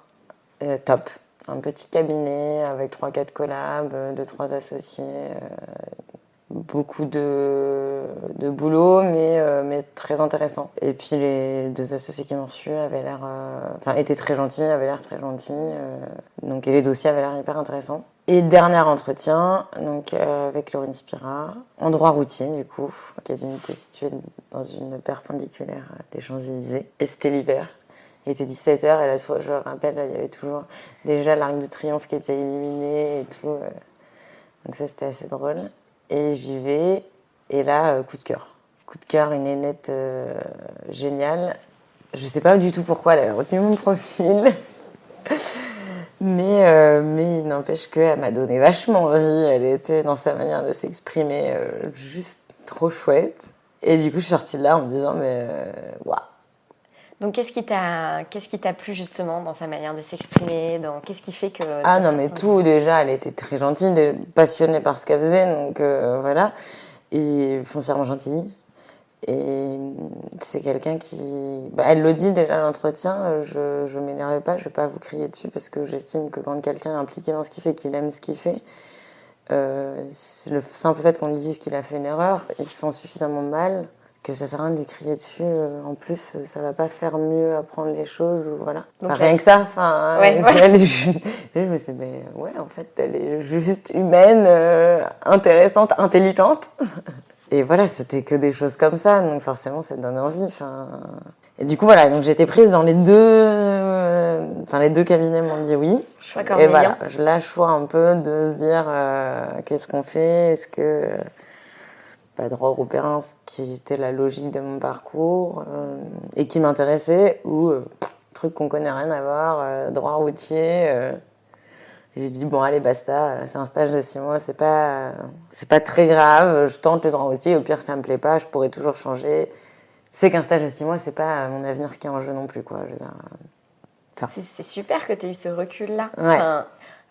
top. Un petit cabinet avec 3-4 collabs, 2-3 associés. Beaucoup de boulot, mais très intéressant. Et puis les 2 associés qui m'ont reçu étaient très gentils, avaient l'air très gentils. Et les dossiers avaient l'air hyper intéressants. Et dernier entretien, avec Laurine Spira, en droit routier, du coup. Le cabinet était situé dans une perpendiculaire des Champs-Élysées. Et c'était l'hiver. Il était 17h, et là, je me rappelle, il y avait toujours déjà l'Arc de Triomphe qui était illuminé et tout. Donc ça, c'était assez drôle. Et j'y vais, et là, coup de cœur. Coup de cœur, une nénette géniale. Je sais pas du tout pourquoi elle avait retenu mon profil. Mais il n'empêche qu'elle m'a donné vachement envie. Elle était dans sa manière de s'exprimer juste trop chouette. Et du coup, je suis sortie de là en me disant, waouh. Donc, qu'est-ce qui t'a plu justement dans sa manière de s'exprimer, qu'est-ce qui fait que... Ah non, mais tout, déjà, elle était très gentille, passionnée par ce qu'elle faisait, donc voilà. Et foncièrement gentille. Et c'est quelqu'un qui... elle le dit déjà à l'entretien, je m'énerve pas, je vais pas vous crier dessus, parce que j'estime que quand quelqu'un est impliqué dans ce qu'il fait, qu'il aime ce qu'il fait, le simple fait qu'on lui dise qu'il a fait une erreur, il se sent suffisamment mal que ça sert à rien de lui crier dessus. En plus, ça va pas faire mieux apprendre les choses ou voilà. Donc, rien que ça. Ouais. Je me suis dit, mais ouais, en fait, elle est juste humaine, intéressante, intelligente. Et voilà, c'était que des choses comme ça, donc forcément, ça te donne envie. Et du coup, voilà, donc j'étais prise dans les deux cabinets m'ont dit oui. Choix Et cornélien. voilà, je lâche choix un peu de se dire, qu'est-ce qu'on fait? Est-ce que droit européen, ce qui était la logique de mon parcours et qui m'intéressait, ou truc qu'on connaît rien à voir, droit routier. J'ai dit bon allez basta, c'est un stage de 6 mois, c'est pas très grave, je tente le droit routier, au pire ça me plaît pas, je pourrais toujours changer. C'est qu'un stage de 6 mois, c'est pas mon avenir qui est en jeu non plus quoi. Je veux dire. C'est super que tu aies eu ce recul-là. Ouais.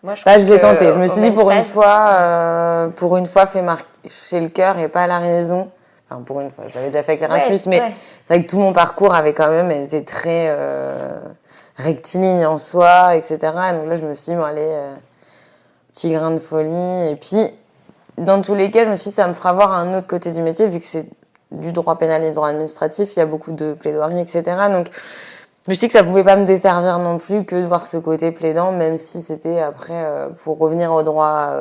Moi, je l'ai tenté. Je me suis dit pour une fois, fais marcher le cœur et pas la raison. Enfin, pour une fois, j'avais déjà fait avec l'Erasmus, mais c'est vrai que tout mon parcours avait quand même été très rectiligne en soi, etc. Et donc là, je me suis dit, bon, allez, petit grain de folie. Et puis, dans tous les cas, je me suis dit, ça me fera voir un autre côté du métier, vu que c'est du droit pénal et du droit administratif, il y a beaucoup de plaidoiries, etc. Donc, je me suis dit que ça pouvait pas me desservir non plus que de voir ce côté plaidant, même si c'était après pour revenir au droit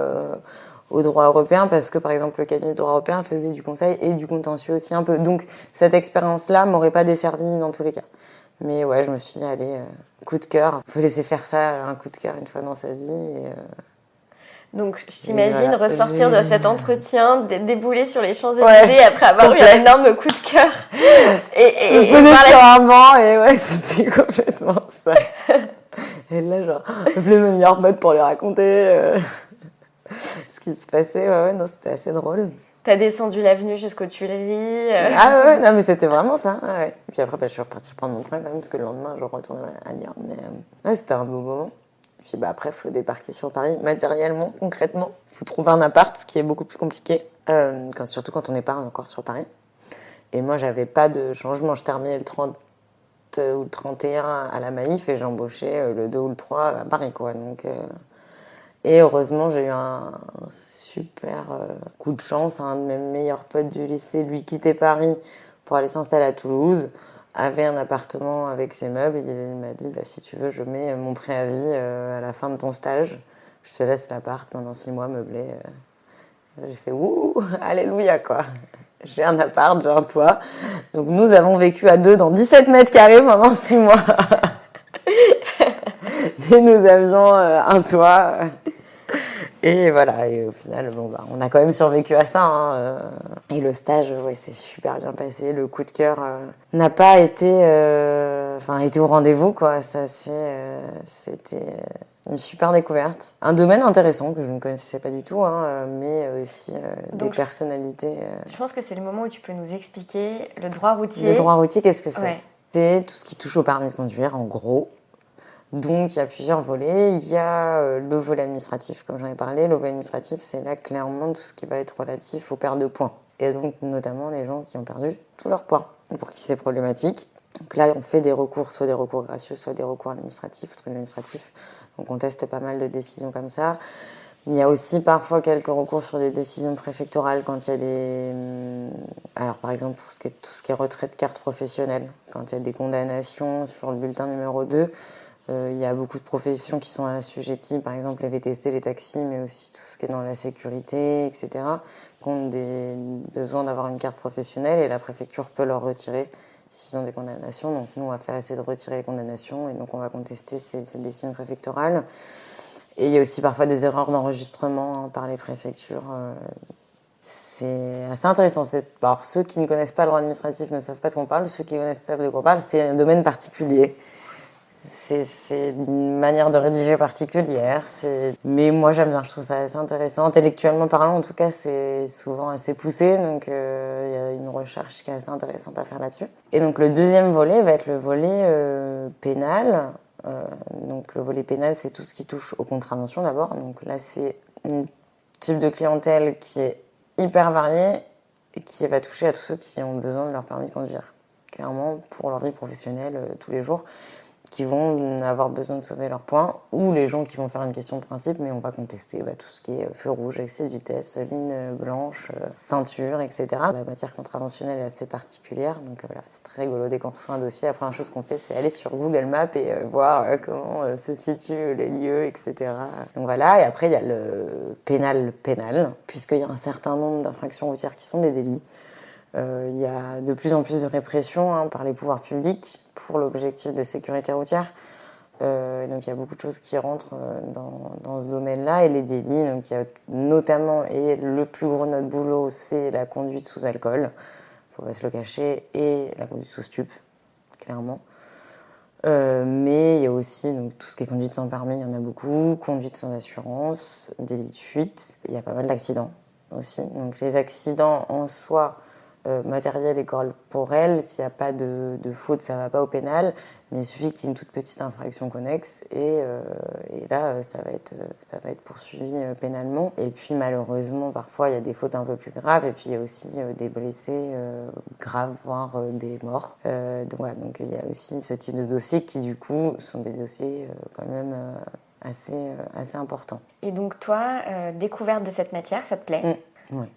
européen, parce que par exemple le cabinet de droit européen faisait du conseil et du contentieux aussi un peu. Donc cette expérience-là m'aurait pas desservi dans tous les cas. Mais ouais, je me suis dit allez, coup de cœur, faut laisser faire ça, un coup de cœur une fois dans sa vie. Donc, je t'imagine ressortir de cet entretien, débouler sur les Champs-Élysées après avoir eu un énorme coup de cœur. Et poser sur un banc, et ouais, c'était complètement ça. Et là, genre, appeler mes meilleurs potes pour leur raconter ce qui se passait. Ouais, non, c'était assez drôle. T'as descendu l'avenue jusqu'aux Tuileries. Ah ouais, non, mais c'était vraiment ça. Ouais. Et puis après, je suis repartie prendre mon train quand même, parce que le lendemain, je retournais à Lyon. Mais ouais, c'était un beau moment. Puis après, il faut débarquer sur Paris matériellement, concrètement. Il faut trouver un appart, ce qui est beaucoup plus compliqué, surtout quand on n'est pas encore sur Paris. Et moi, j'avais pas de changement. Je terminais le 30 ou le 31 à la Maïf et j'embauchais le 2 ou le 3 à Paris, quoi. Donc, et heureusement, j'ai eu un super coup de chance. Un de mes meilleurs potes du lycée, lui, quittait Paris pour aller s'installer à Toulouse, avait un appartement avec ses meubles. Il m'a dit, si tu veux, je mets mon préavis à la fin de ton stage. Je te laisse l'appart pendant 6 mois meublé. J'ai fait, ouh, alléluia, quoi. J'ai un appart, j'ai un toit. Donc nous avons vécu à 2 dans 17 mètres carrés pendant 6 mois. Et nous avions un toit. Et voilà, et au final, on a quand même survécu à ça. Hein. Et le stage, c'est super bien passé. Le coup de cœur n'a pas été, été au rendez-vous, quoi. Ça, c'était une super découverte. Un domaine intéressant que je ne connaissais pas du tout, hein, mais aussi des personnalités. Je pense que c'est le moment où tu peux nous expliquer le droit routier. Le droit routier, qu'est-ce que c'est ? C'est tout ce qui touche au permis de conduire, en gros. Donc, il y a plusieurs volets. Il y a le volet administratif, comme j'en ai parlé. Le volet administratif, c'est là clairement tout ce qui va être relatif aux pertes de points. Et donc, notamment les gens qui ont perdu tous leurs points, pour qui c'est problématique. Donc là, on fait des recours, soit des recours gracieux, soit des recours administratifs, trucs administratifs. Donc, on teste pas mal de décisions comme ça. Il y a aussi parfois quelques recours sur des décisions préfectorales quand il y a des... Alors, par exemple, pour tout ce qui est retrait de carte professionnelle, quand il y a des condamnations sur le bulletin numéro 2, il y a beaucoup de professions qui sont assujetties, par exemple les VTC, les taxis, mais aussi tout ce qui est dans la sécurité, etc., qui ont besoin d'avoir une carte professionnelle et la préfecture peut leur retirer s'ils ont des condamnations. Donc nous, on va faire essayer de retirer les condamnations et donc on va contester ces décisions préfectorales. Et il y a aussi parfois des erreurs d'enregistrement par les préfectures. C'est assez intéressant. Alors, ceux qui ne connaissent pas le droit administratif ne savent pas de quoi on parle, ceux qui connaissent savent de quoi on parle. C'est un domaine particulier. C'est une manière de rédiger particulière. Mais moi, j'aime bien. Je trouve ça assez intéressant. Intellectuellement parlant, en tout cas, c'est souvent assez poussé. Donc, il y a une recherche qui est assez intéressante à faire là-dessus. Et donc, le deuxième volet va être le volet pénal. Donc, le volet pénal, c'est tout ce qui touche aux contraventions d'abord. Donc là, c'est un type de clientèle qui est hyper varié et qui va toucher à tous ceux qui ont besoin de leur permis de conduire. Clairement, pour leur vie professionnelle tous les jours, qui vont avoir besoin de sauver leur point, ou les gens qui vont faire une question de principe, mais on va contester tout ce qui est feu rouge, excès de vitesse, ligne blanche, ceinture, etc. La matière contraventionnelle est assez particulière, donc voilà, c'est très rigolo. Dès qu'on reçoit un dossier, la première chose qu'on fait, c'est aller sur Google Maps et voir comment se situent les lieux, etc. Donc voilà, et après il y a le pénal, puisqu'il y a un certain nombre d'infractions routières qui sont des délits. Il y a de plus en plus de répression par les pouvoirs publics pour l'objectif de sécurité routière. Donc il y a beaucoup de choses qui rentrent dans ce domaine-là. Et les délits, donc il y a notamment, et le plus gros de notre boulot, c'est la conduite sous alcool, faut pas se le cacher, et la conduite sous stup, clairement. Mais il y a aussi donc, tout ce qui est conduite sans permis, il y en a beaucoup, conduite sans assurance, délit de fuite, il y a pas mal d'accidents aussi. Donc les accidents en soi, matériel et corporel, s'il n'y a pas de faute, ça ne va pas au pénal, mais il suffit qu'il y ait une toute petite infraction connexe et là, ça va être poursuivi pénalement. Et puis malheureusement, parfois, il y a des fautes un peu plus graves et puis il y a aussi des blessés graves, voire des morts. Donc il y a aussi ce type de dossiers qui, du coup, sont des dossiers quand même assez importants. Et donc toi, découverte de cette matière, ça te plaît ? Ouais.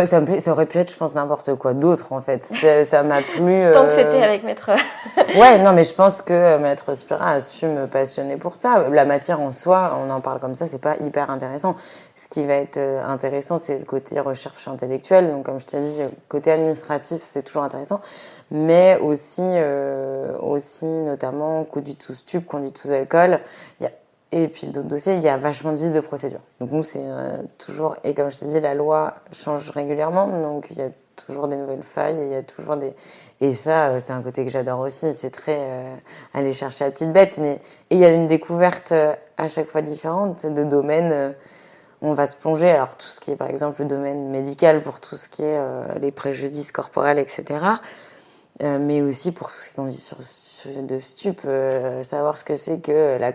Ça me plaît, ça aurait pu être, je pense, n'importe quoi d'autre, en fait. Ça m'a plu. Tant que c'était avec Maître. Ouais, non, mais je pense que Maître Spira a su me passionner pour ça. La matière en soi, on en parle comme ça, c'est pas hyper intéressant. Ce qui va être intéressant, c'est le côté recherche intellectuelle. Donc, comme je t'ai dit, côté administratif, c'est toujours intéressant. Mais aussi notamment, conduite sous stup, conduite sous alcool. Et puis d'autres dossiers, il y a vachement de vices de procédure. Donc nous, c'est toujours... Et comme je te dis, la loi change régulièrement, donc il y a toujours des nouvelles failles, et il y a toujours des... Et ça, c'est un côté que j'adore aussi, c'est très aller chercher la petite bête. Et il y a une découverte à chaque fois différente de domaines. On va se plonger, alors tout ce qui est par exemple le domaine médical, pour tout ce qui est les préjudices corporels, etc., mais aussi pour tout ce qui est conduit de stup, savoir ce que c'est que la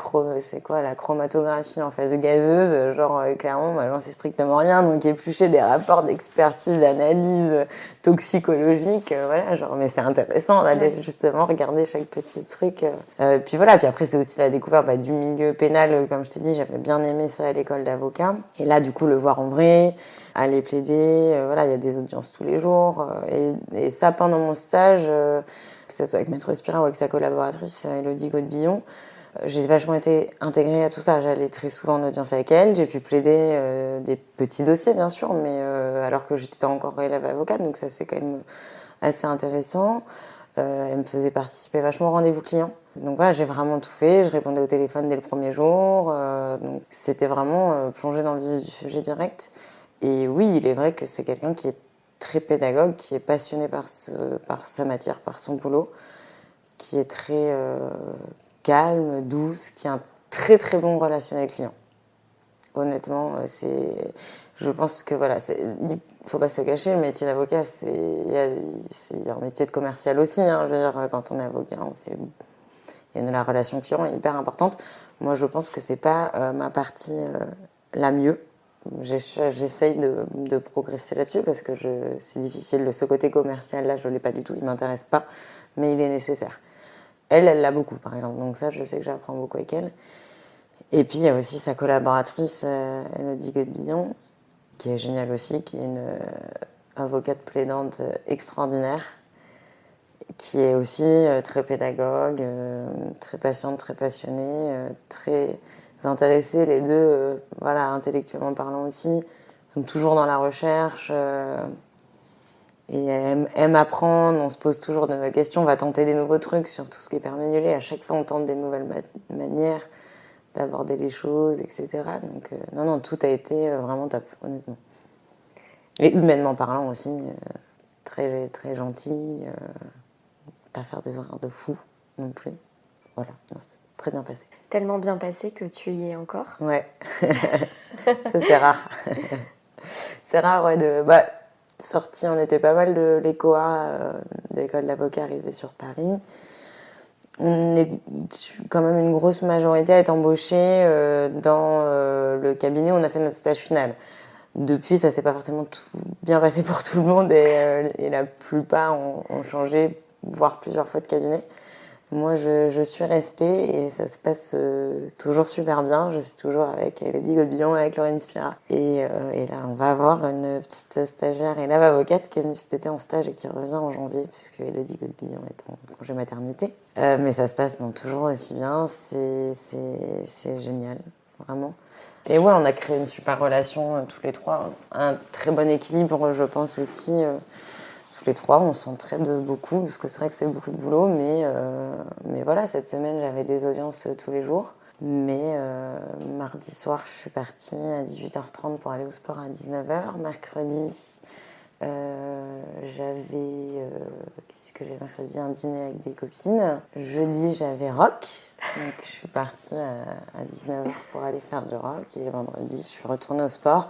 chromatographie en phase gazeuse, clairement moi j'en sais strictement rien, donc éplucher des rapports d'expertise, d'analyse toxicologique, mais c'est intéressant d'aller justement regarder chaque petit truc. Puis après c'est aussi la découverte du milieu pénal, comme je t'ai dit, j'avais bien aimé ça à l'école d'avocat, et là du coup le voir en vrai, aller plaider, il y a des audiences tous les jours, et ça pendant mon stage, que ce soit avec Maître Spira ou avec sa collaboratrice Elodie Godbillon, j'ai vachement été intégrée à tout ça. J'allais très souvent en audience avec elle, j'ai pu plaider des petits dossiers bien sûr, mais alors que j'étais encore élève avocate, donc ça c'est quand même assez intéressant. Elle me faisait participer vachement au rendez-vous client. Donc j'ai vraiment tout fait, je répondais au téléphone dès le premier jour, donc c'était vraiment plongé dans le vif du sujet direct. Et oui, il est vrai que c'est quelqu'un qui est très pédagogue, qui est passionné par sa matière, par son boulot, qui est très calme, douce, qui a un très très bon relationnel client. Honnêtement, je pense que il faut pas se le cacher, le métier d'avocat, il y a un métier de commercial aussi. Je veux dire, quand on est avocat, la relation client est hyper importante. Moi, je pense que c'est pas ma partie la mieux. J'essaye de progresser là-dessus parce que c'est difficile. Ce côté commercial, là, je l'ai pas du tout. Il m'intéresse pas, mais il est nécessaire. Elle l'a beaucoup, par exemple. Donc ça, je sais que j'apprends beaucoup avec elle. Et puis, il y a aussi sa collaboratrice, Elodie Godbillon, qui est géniale aussi, qui est une avocate plaidante extraordinaire, qui est aussi très pédagogue, très patiente, très passionnée, très intéressés, les deux, intellectuellement parlant aussi, sont toujours dans la recherche et aiment apprendre. On se pose toujours de nouvelles questions, on va tenter des nouveaux trucs sur tout ce qui est permis. À chaque fois, on tente des nouvelles manières d'aborder les choses, etc. Donc, non, tout a été vraiment top, honnêtement. Et humainement parlant aussi, très, très gentil, pas faire des horaires de fou non plus. Voilà, c'est très bien passé. Tellement bien passé que tu y es encore. Ouais, ça c'est rare. C'est rare, sorti, on était pas mal de l'ECOA, de l'école d'avocat arrivée sur Paris. On est quand même une grosse majorité à être embauchée dans le cabinet où on a fait notre stage final. Depuis, ça s'est pas forcément bien passé pour tout le monde et la plupart ont changé, voire plusieurs fois de cabinet. moi, je suis restée et ça se passe toujours super bien. Je suis toujours avec Elodie Godbillon, avec Laurine Spira. Et là, on va avoir une petite stagiaire élève avocate qui est venue cet été en stage et qui revient en janvier, puisque Elodie Godbillon est en congé maternité. Mais ça se passe toujours aussi bien. C'est génial, vraiment. Et ouais, on a créé une super relation tous les trois. Un très bon équilibre, je pense aussi. Tous les trois, on s'entraide beaucoup, parce que c'est vrai que c'est beaucoup de boulot, mais voilà, cette semaine, j'avais des audiences tous les jours. Mais mardi soir, je suis partie à 18h30 pour aller au sport à 19h. Mercredi, qu'est-ce que j'ai mercredi? Un dîner avec des copines. Jeudi, j'avais rock. Donc, je suis partie à 19h pour aller faire du rock. Et vendredi, je suis retournée au sport.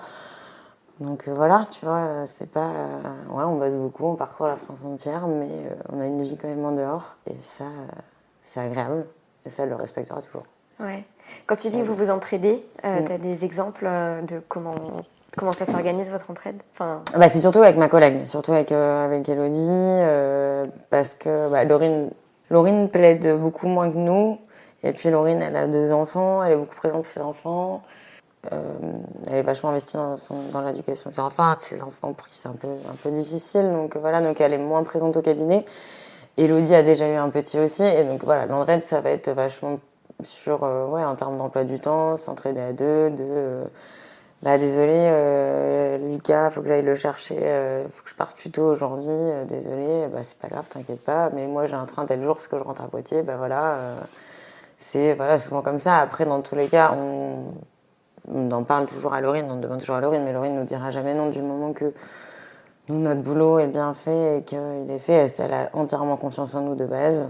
Donc voilà, tu vois, c'est pas... ouais, on bosse beaucoup, on parcourt la France entière, mais on a une vie quand même en dehors. Et ça, c'est agréable. Et ça, elle le respectera toujours. Ouais. Quand tu dis que vous vous entraidez, tu as des exemples de comment ça s'organise, votre entraide? Bah, c'est surtout avec ma collègue, surtout avec Elodie, parce que Laurine plaide beaucoup moins que nous. Et puis Laurine, elle a 2 enfants, elle est beaucoup présente pour ses enfants. Elle est vachement investie dans l'éducation de ses enfants pour qui c'est un peu difficile. Donc voilà, donc elle est moins présente au cabinet. Elodie a déjà eu un petit aussi. Et donc voilà, l'entraide, ça va être vachement sur, en termes d'emploi du temps, s'entraider à deux, désolé, Lucas, faut que j'aille le chercher, faut que je parte plus tôt aujourd'hui, désolé, c'est pas grave, t'inquiète pas, mais moi j'ai un train tel jour parce que je rentre à Poitiers, c'est souvent comme ça. Après, dans tous les cas, on en parle toujours à Laurine, on demande toujours à Laurine, mais Laurine nous dira jamais non du moment que nous, notre boulot est bien fait et qu'il est fait. Elle a entièrement confiance en nous de base.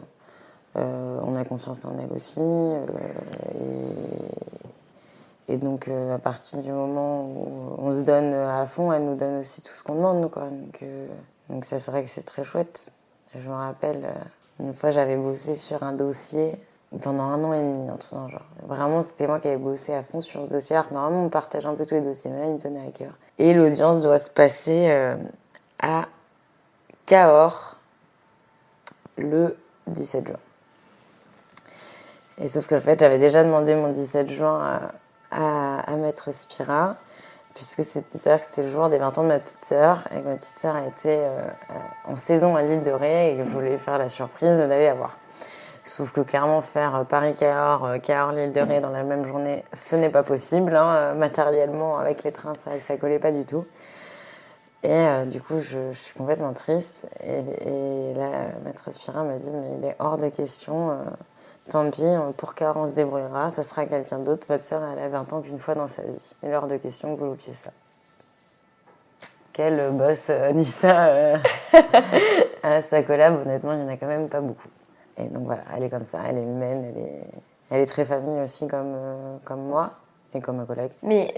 On a confiance en elle aussi. Et donc, à partir du moment où on se donne à fond, elle nous donne aussi tout ce qu'on demande, nous, quoi. Donc ça, c'est vrai que c'est très chouette. Je me rappelle, une fois, j'avais bossé sur un dossier pendant 1 an et demi, un truc dans le genre. Vraiment, c'était moi qui avais bossé à fond sur ce dossier. Alors, normalement, on partage un peu tous les dossiers, mais là, il me tenait à cœur. Et l'audience doit se passer à Cahors le 17 juin. Et sauf que, en fait, j'avais déjà demandé mon 17 juin à Maître Spira, puisque c'est-à-dire que c'était le jour des 20 ans de ma petite sœur, et que ma petite sœur a été en saison à l'île de Ré, et que je voulais faire la surprise d'aller la voir. Sauf que clairement, faire Paris-Cahors, Cahors-l'île de Ré dans la même journée, ce n'est pas possible. Matériellement, avec les trains, ça collait pas du tout. Et du coup, je suis complètement triste. Et là, Maître Spira m'a dit, mais il est hors de question. Tant pis, pour Cahors, on se débrouillera. Ce sera quelqu'un d'autre. Votre sœur, elle a 20 ans qu'une fois dans sa vie. Il est hors de question que vous loupiez ça. Quel boss dit ça à sa collab? Honnêtement, il n'y en a quand même pas beaucoup. Et donc voilà, elle est comme ça, elle est humaine, elle est très famille aussi comme moi et comme ma collègue. Mais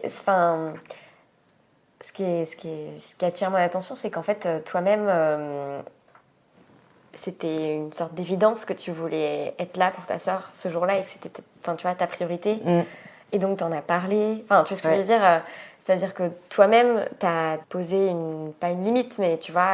ce qui attire mon attention, c'est qu'en fait, toi-même, c'était une sorte d'évidence que tu voulais être là pour ta sœur ce jour-là et que c'était, tu vois, ta priorité. Et donc, tu en as parlé. Tu vois ce que je veux dire? C'est-à-dire que toi-même, tu as posé pas une limite, mais tu vois,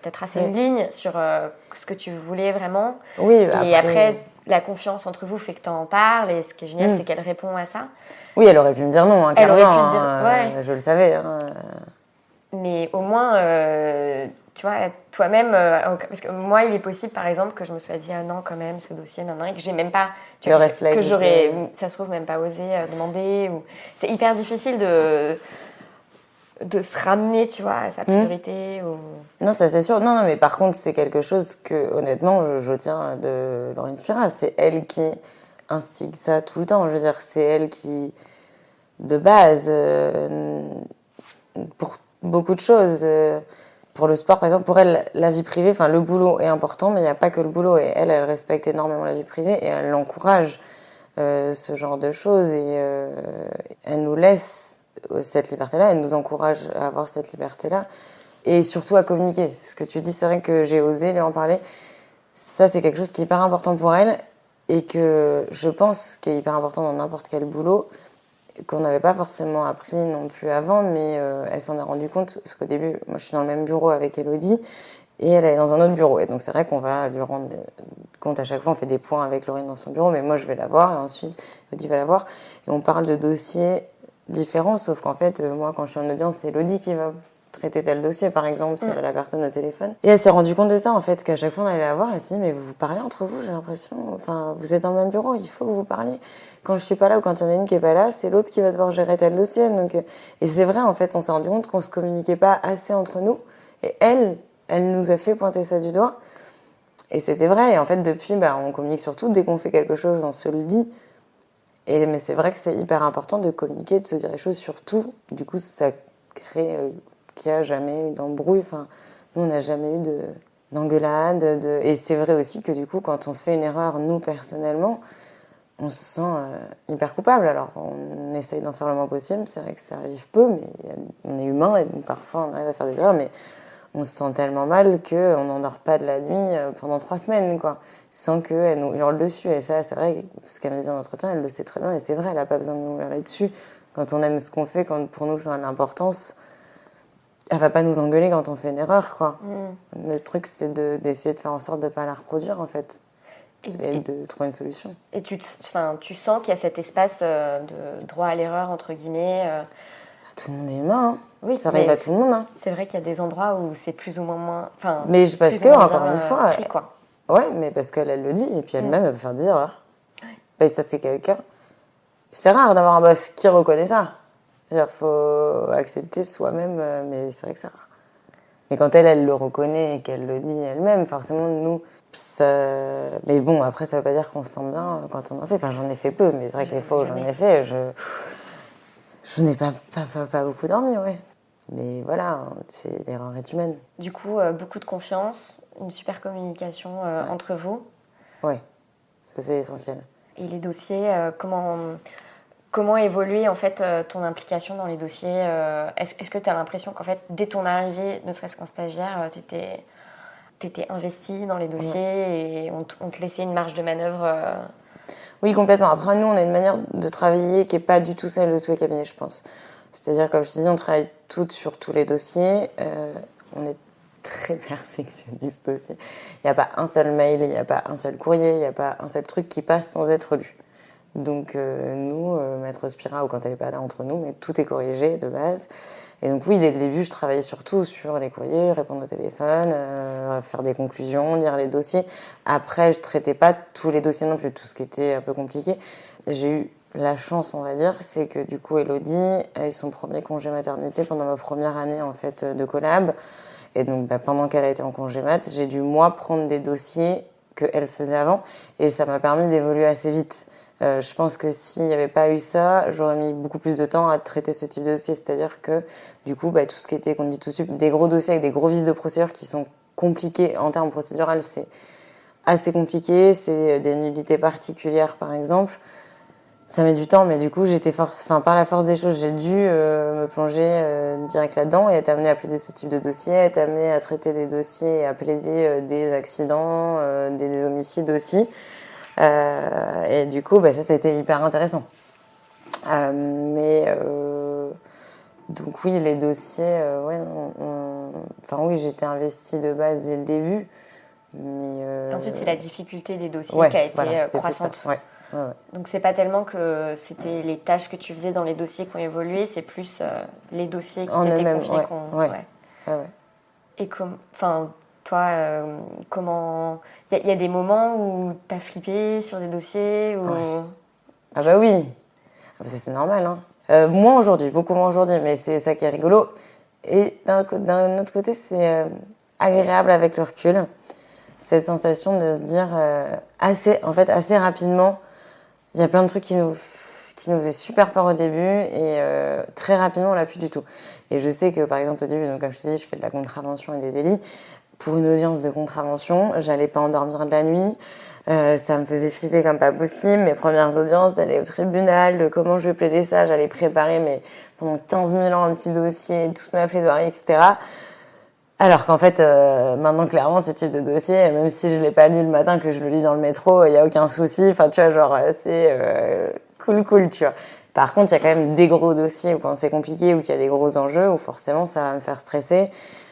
tu as tracé une ligne sur ce que tu voulais vraiment. Oui, et après, la confiance entre vous fait que tu en parles. Et ce qui est génial, c'est qu'elle répond à ça. Oui, elle aurait pu me dire non, elle aurait pu me dire, ouais. Je le savais. Mais au moins, tu vois, toi-même, parce que moi, il est possible, par exemple, que je me sois dit, ah non, quand même, ce dossier, non, et que j'ai même pas, tu vois, que j'aurais, ça se trouve, même pas osé demander. C'est hyper difficile de se ramener, tu vois, à sa priorité. Non, ça c'est sûr. Non, mais par contre, c'est quelque chose que, honnêtement, je tiens de Laurine Spira. C'est elle qui instigue ça tout le temps. Je veux dire, c'est elle qui, de base, pour beaucoup de choses, pour le sport, par exemple, pour elle, la vie privée, le boulot est important, mais il n'y a pas que le boulot. Et elle respecte énormément la vie privée et elle encourage ce genre de choses. Et elle nous laisse cette liberté-là, elle nous encourage à avoir cette liberté-là et surtout à communiquer. Ce que tu dis, c'est vrai que j'ai osé lui en parler. Ça, c'est quelque chose qui est hyper important pour elle et que je pense qui est hyper important dans n'importe quel boulot, qu'on n'avait pas forcément appris non plus avant, mais elle s'en est rendue compte parce qu'au début, moi, je suis dans le même bureau avec Elodie et elle est dans un autre bureau. Et donc c'est vrai qu'on va lui rendre compte à chaque fois, on fait des points avec Laurine dans son bureau, mais moi je vais la voir, et ensuite Elodie va la voir, et on parle de dossiers différents, sauf qu'en fait, moi quand je suis en audience, c'est Elodie qui va traiter tel dossier, par exemple, si elle a la personne au téléphone. Et elle s'est rendue compte de ça, en fait, qu'à chaque fois on allait la voir, elle s'est dit, mais vous parlez entre vous, j'ai l'impression, enfin, vous êtes dans le même bureau, il faut que vous parliez. Quand je suis pas là ou quand il y en a une qui est pas là, c'est l'autre qui va devoir gérer tel dossier. Donc, et c'est vrai, en fait, on s'est rendu compte qu'on se communiquait pas assez entre nous, et elle nous a fait pointer ça du doigt. Et c'était vrai, et en fait, depuis, on communique surtout, dès qu'on fait quelque chose, on se le dit. Mais c'est vrai que c'est hyper important de communiquer, de se dire les choses sur tout. Du coup, ça crée qu'il n'y a jamais eu d'embrouille. Enfin, nous, on n'a jamais eu d'engueulade. Et c'est vrai aussi que du coup, quand on fait une erreur, nous, personnellement, on se sent hyper coupable. Alors, on essaye d'en faire le moins possible. C'est vrai que ça arrive peu, mais on est humain et donc parfois, on arrive à faire des erreurs. Mais on se sent tellement mal qu'on n'en dort pas de la nuit pendant 3 semaines, quoi, sans qu'elle nous hurle dessus. Et ça, c'est vrai, ce qu'elle me disait en entretien, elle le sait très bien. Et c'est vrai, elle n'a pas besoin de nous hurler dessus. Quand on aime ce qu'on fait, quand pour nous, ça a de l'importance, elle va pas nous engueuler quand on fait une erreur, quoi. Le truc, c'est d'essayer de faire en sorte de ne pas la reproduire, en fait. Et de trouver une solution. Et tu sens qu'il y a cet espace de droit à l'erreur, entre guillemets. Tout le monde est humain, hein. Oui, ça arrive à tout le monde. Hein. C'est vrai qu'il y a des endroits où c'est plus ou moins... mais parce que, encore une fois... pris, quoi. Ouais, mais parce qu'elle le dit, et puis elle-même, elle peut faire des erreurs. Ouais. Ça, c'est quelqu'un... C'est rare d'avoir un boss qui reconnaît ça. C'est-à-dire qu'il faut accepter soi-même, mais c'est vrai que c'est rare. Mais quand elle le reconnaît et qu'elle le dit elle-même, forcément, nous... Ça... Mais bon, après, ça veut pas dire qu'on se sent bien quand on en fait. Enfin, j'en ai fait peu, mais c'est vrai que les fois où j'en ai fait, je n'ai pas beaucoup dormi, ouais. Mais voilà, l'erreur est humaine. Du coup, beaucoup de confiance, une super communication entre vous. Ouais, ça c'est essentiel. Et les dossiers, comment évoluer en fait ton implication dans les dossiers Est-ce que tu as l'impression qu'en fait, dès ton arrivée, ne serait-ce qu'en stagiaire, t'étais investi dans les dossiers et on te laissait une marge de manœuvre Oui, complètement. Après, nous, on a une manière de travailler qui n'est pas du tout celle de tous les cabinets, je pense. C'est-à-dire, comme je te disais, on travaille toutes sur tous les dossiers. On est très perfectionniste aussi. Il n'y a pas un seul mail, il n'y a pas un seul courrier, il n'y a pas un seul truc qui passe sans être lu. Donc, nous, Maître Spira, ou quand elle n'est pas là entre nous, mais tout est corrigé de base. Et donc oui, dès le début, je travaillais surtout sur les courriers, répondre au téléphone, faire des conclusions, lire les dossiers. Après, je traitais pas tous les dossiers non plus, tout ce qui était un peu compliqué. J'ai eu la chance, on va dire, c'est que du coup, Elodie a eu son premier congé maternité pendant ma première année en fait de collab. Et donc, pendant qu'elle a été en congé mat, j'ai dû moi prendre des dossiers qu'elle faisait avant, et ça m'a permis d'évoluer assez vite. Je pense que s'il n'y avait pas eu ça, j'aurais mis beaucoup plus de temps à traiter ce type de dossier. C'est-à-dire que, du coup, tout ce qui était, qu'on dit tout de suite, des gros dossiers avec des gros vices de procédure qui sont compliqués en termes procéduraux, c'est assez compliqué. C'est des nullités particulières, par exemple. Ça met du temps, mais du coup, par la force des choses, j'ai dû me plonger direct là-dedans et être amenée à plaider ce type de dossier, être amenée à traiter des dossiers et à plaider des accidents, des homicides aussi. Et du coup, ça a été hyper intéressant. Donc oui, les dossiers, oui, j'étais investie de base dès le début. Mais ensuite, c'est la difficulté des dossiers qui a été croissante. Ouais. Donc c'est pas tellement que c'était les tâches que tu faisais dans les dossiers qui ont évolué, c'est plus les dossiers qui t'étaient confiés. Et toi, comment... Il y a des moments où t'as flippé sur des dossiers ou... Ah bah oui, c'est normal. Hein. Moins aujourd'hui, beaucoup moins aujourd'hui, mais c'est ça qui est rigolo. Et d'un autre côté, c'est agréable avec le recul. Cette sensation de se dire assez rapidement, il y a plein de trucs qui nous faisaient super peur au début et très rapidement on l'a plus du tout. Et je sais que par exemple au début, donc comme je te dis, je fais de la contravention et des délits. Pour une audience de contravention, j'allais pas endormir de la nuit. Ça me faisait flipper comme pas possible. Mes premières audiences, d'aller au tribunal, de comment je vais plaider ça. J'allais préparer pendant 15 000 ans un petit dossier, toute ma plaidoirie, etc. Alors qu'en fait, maintenant, clairement, ce type de dossier, même si je l'ai pas lu le matin, que je le lis dans le métro, il y a aucun souci. Enfin, tu vois, c'est cool, tu vois. Par contre, il y a quand même des gros dossiers où quand c'est compliqué ou qu'il y a des gros enjeux, où forcément, ça va me faire stresser.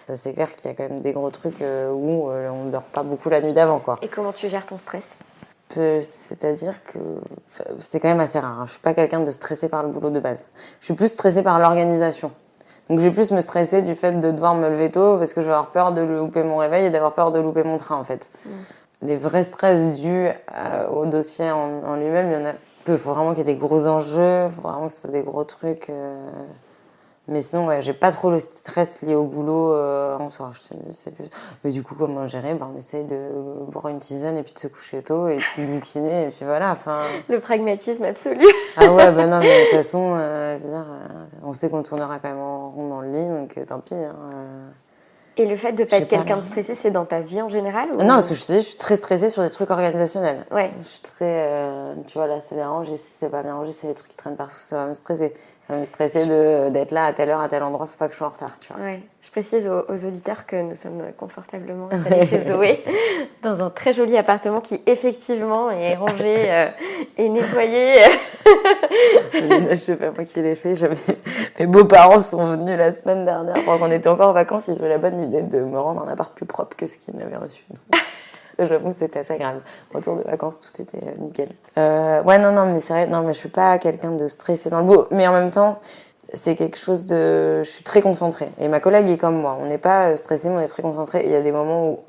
Ça, c'est clair qu'il y a quand même des gros trucs où on ne dort pas beaucoup la nuit d'avant, quoi. Et comment tu gères ton stress ? C'est-à-dire que c'est quand même assez rare. Je suis pas quelqu'un de stressé par le boulot de base. Je suis plus stressée par l'organisation. Donc, je vais plus me stresser du fait de devoir me lever tôt parce que je vais avoir peur de louper mon réveil et d'avoir peur de louper mon train, en fait. Les vrais stress dus au dossier en lui-même, il y en a peu. Il faut vraiment qu'il y ait des gros enjeux, il faut vraiment que ce soit des gros trucs. Mais sinon, ouais, j'ai pas trop le stress lié au boulot en soi. Je te dis, c'est plus. Mais du coup, comment gérer ? On essaye de boire une tisane et puis de se coucher tôt et puis de bouquiner et puis voilà. Enfin. Le pragmatisme absolu. Ah ouais, non, mais de toute façon, je veux dire, on sait qu'on tournera quand même en rond dans le lit, donc tant pis. Et le fait de pas être quelqu'un de stressé, c'est dans ta vie en général ou... Non, parce que je te dis, je suis très stressée sur des trucs organisationnels. Ouais. Je suis très, tu vois, là, c'est bien rangé. Si c'est pas bien rangé, c'est des trucs qui traînent partout, ça va me stresser. Ça va me stresser d'être là à telle heure, à tel endroit, faut pas que je sois en retard, tu vois. Ouais. Je précise aux auditeurs que nous sommes confortablement installés chez Zoé, dans un très joli appartement qui, effectivement, est rangé et nettoyé. Je sais pas moi qui l'ai fait. Mes beaux-parents sont venus la semaine dernière, pendant qu'on était encore en vacances, ils ont eu la bonne idée de me rendre un appart plus propre que ce qu'ils n'avaient reçu. J'avoue que c'était assez agréable. Retour de vacances, tout était nickel. Ouais, non, mais c'est vrai, non, mais je suis pas quelqu'un de stressé dans le boulot. Mais en même temps, c'est quelque chose de... Je suis très concentrée. Et ma collègue est comme moi. On n'est pas stressé, mais on est très concentré. Et il y a des moments où,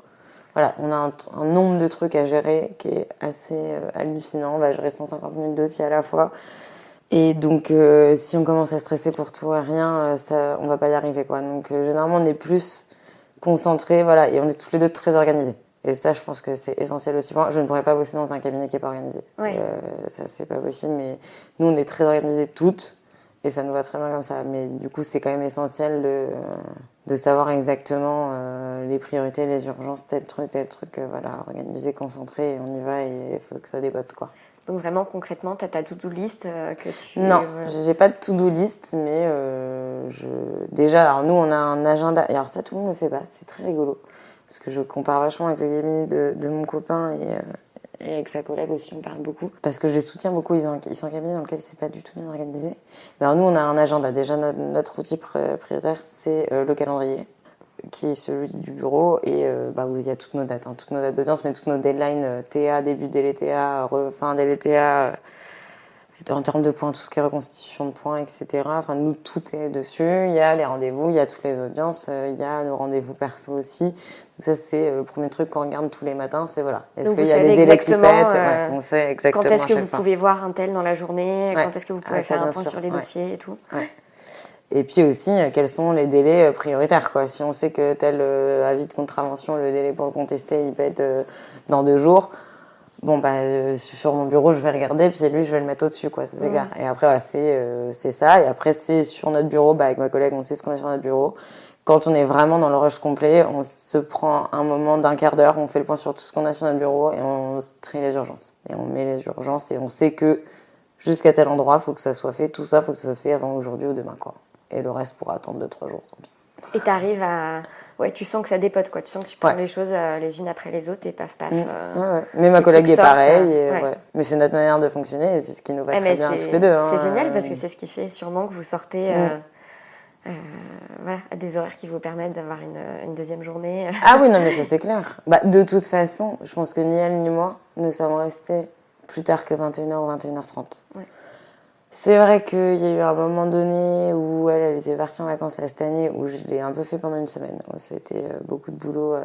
voilà, on a un nombre de trucs à gérer qui est assez hallucinant. On va gérer 150 000 dossiers à la fois. Et donc, si on commence à stresser pour tout et rien, ça, on va pas y arriver, quoi. Donc, généralement, on est plus concentrés, voilà. Et on est tous les deux très organisés. Et ça, je pense que c'est essentiel aussi. Moi, je ne pourrais pas bosser dans un cabinet qui n'est pas organisé. Ouais. Ça, c'est pas possible. Mais nous, on est très organisés toutes. Et ça nous va très bien comme ça. Mais du coup, c'est quand même essentiel de savoir exactement les priorités, les urgences, tel truc. Voilà, organisé, concentré. Et on y va et il faut que ça débotte, quoi. Donc vraiment, concrètement, tu as ta to-do list que tu... Non, j'ai pas de to-do list. Mais déjà, alors nous, on a un agenda. Et alors ça, tout le monde ne le fait pas. C'est très rigolo. Parce que je compare vachement avec le cabinet de mon copain et avec sa collègue aussi, on parle beaucoup. Parce que je les soutiens beaucoup, ils sont un cabinet dans lequel c'est pas du tout bien organisé. Mais alors nous, on a un agenda. Déjà, notre outil prioritaire, c'est le calendrier, qui est celui du bureau, et où il y a toutes nos dates d'audience, mais toutes nos deadlines, TA, début délai TA, fin délai TA, en termes de points, tout ce qui est reconstitution de points, etc. Enfin, nous, tout est dessus. Il y a les rendez-vous, il y a toutes les audiences, il y a nos rendez-vous perso aussi. Donc ça, c'est le premier truc qu'on regarde tous les matins, c'est voilà. Est-ce qu'il y a des délais qui pètent on sait exactement. Quand est-ce que vous pouvez voir un tel dans la journée, ouais. quand est-ce que vous pouvez faire un point sur les dossiers et tout. Ouais. Et puis aussi, quels sont les délais prioritaires, quoi. Si on sait que tel avis de contravention, le délai pour le contester, il peut être dans 2 jours. Bon, sur mon bureau, je vais regarder, puis lui, je vais le mettre au-dessus, quoi, ça c'est clair. Et après, voilà, c'est ça. Et après, c'est sur notre bureau, avec ma collègue, on sait ce qu'on a sur notre bureau. Quand on est vraiment dans le rush complet, on se prend un moment d'1 quart d'heure, on fait le point sur tout ce qu'on a sur notre bureau et on trie les urgences. Et on met les urgences et on sait que jusqu'à tel endroit, faut que ça soit fait. Tout ça, faut que ça soit fait avant aujourd'hui ou demain, quoi. Et le reste pourra attendre 2-3 jours, tant pis. Et t'arrives à... Ouais, tu sens que ça dépote, quoi. Tu sens que tu prends les choses les unes après les autres et paf. Ouais. Mais ma collègue est pareille. Mais c'est notre manière de fonctionner et c'est ce qui nous va très bien tous les deux. C'est génial parce que c'est ce qui fait sûrement que vous sortez à des horaires qui vous permettent d'avoir une deuxième journée. Ah oui, non, mais ça c'est clair. De toute façon, je pense que ni elle ni moi ne sommes restés plus tard que 21h ou 21h30. Ouais. C'est vrai qu'il y a eu un moment donné où elle était partie en vacances là, cette année, où je l'ai un peu fait pendant une semaine. C'était beaucoup de boulot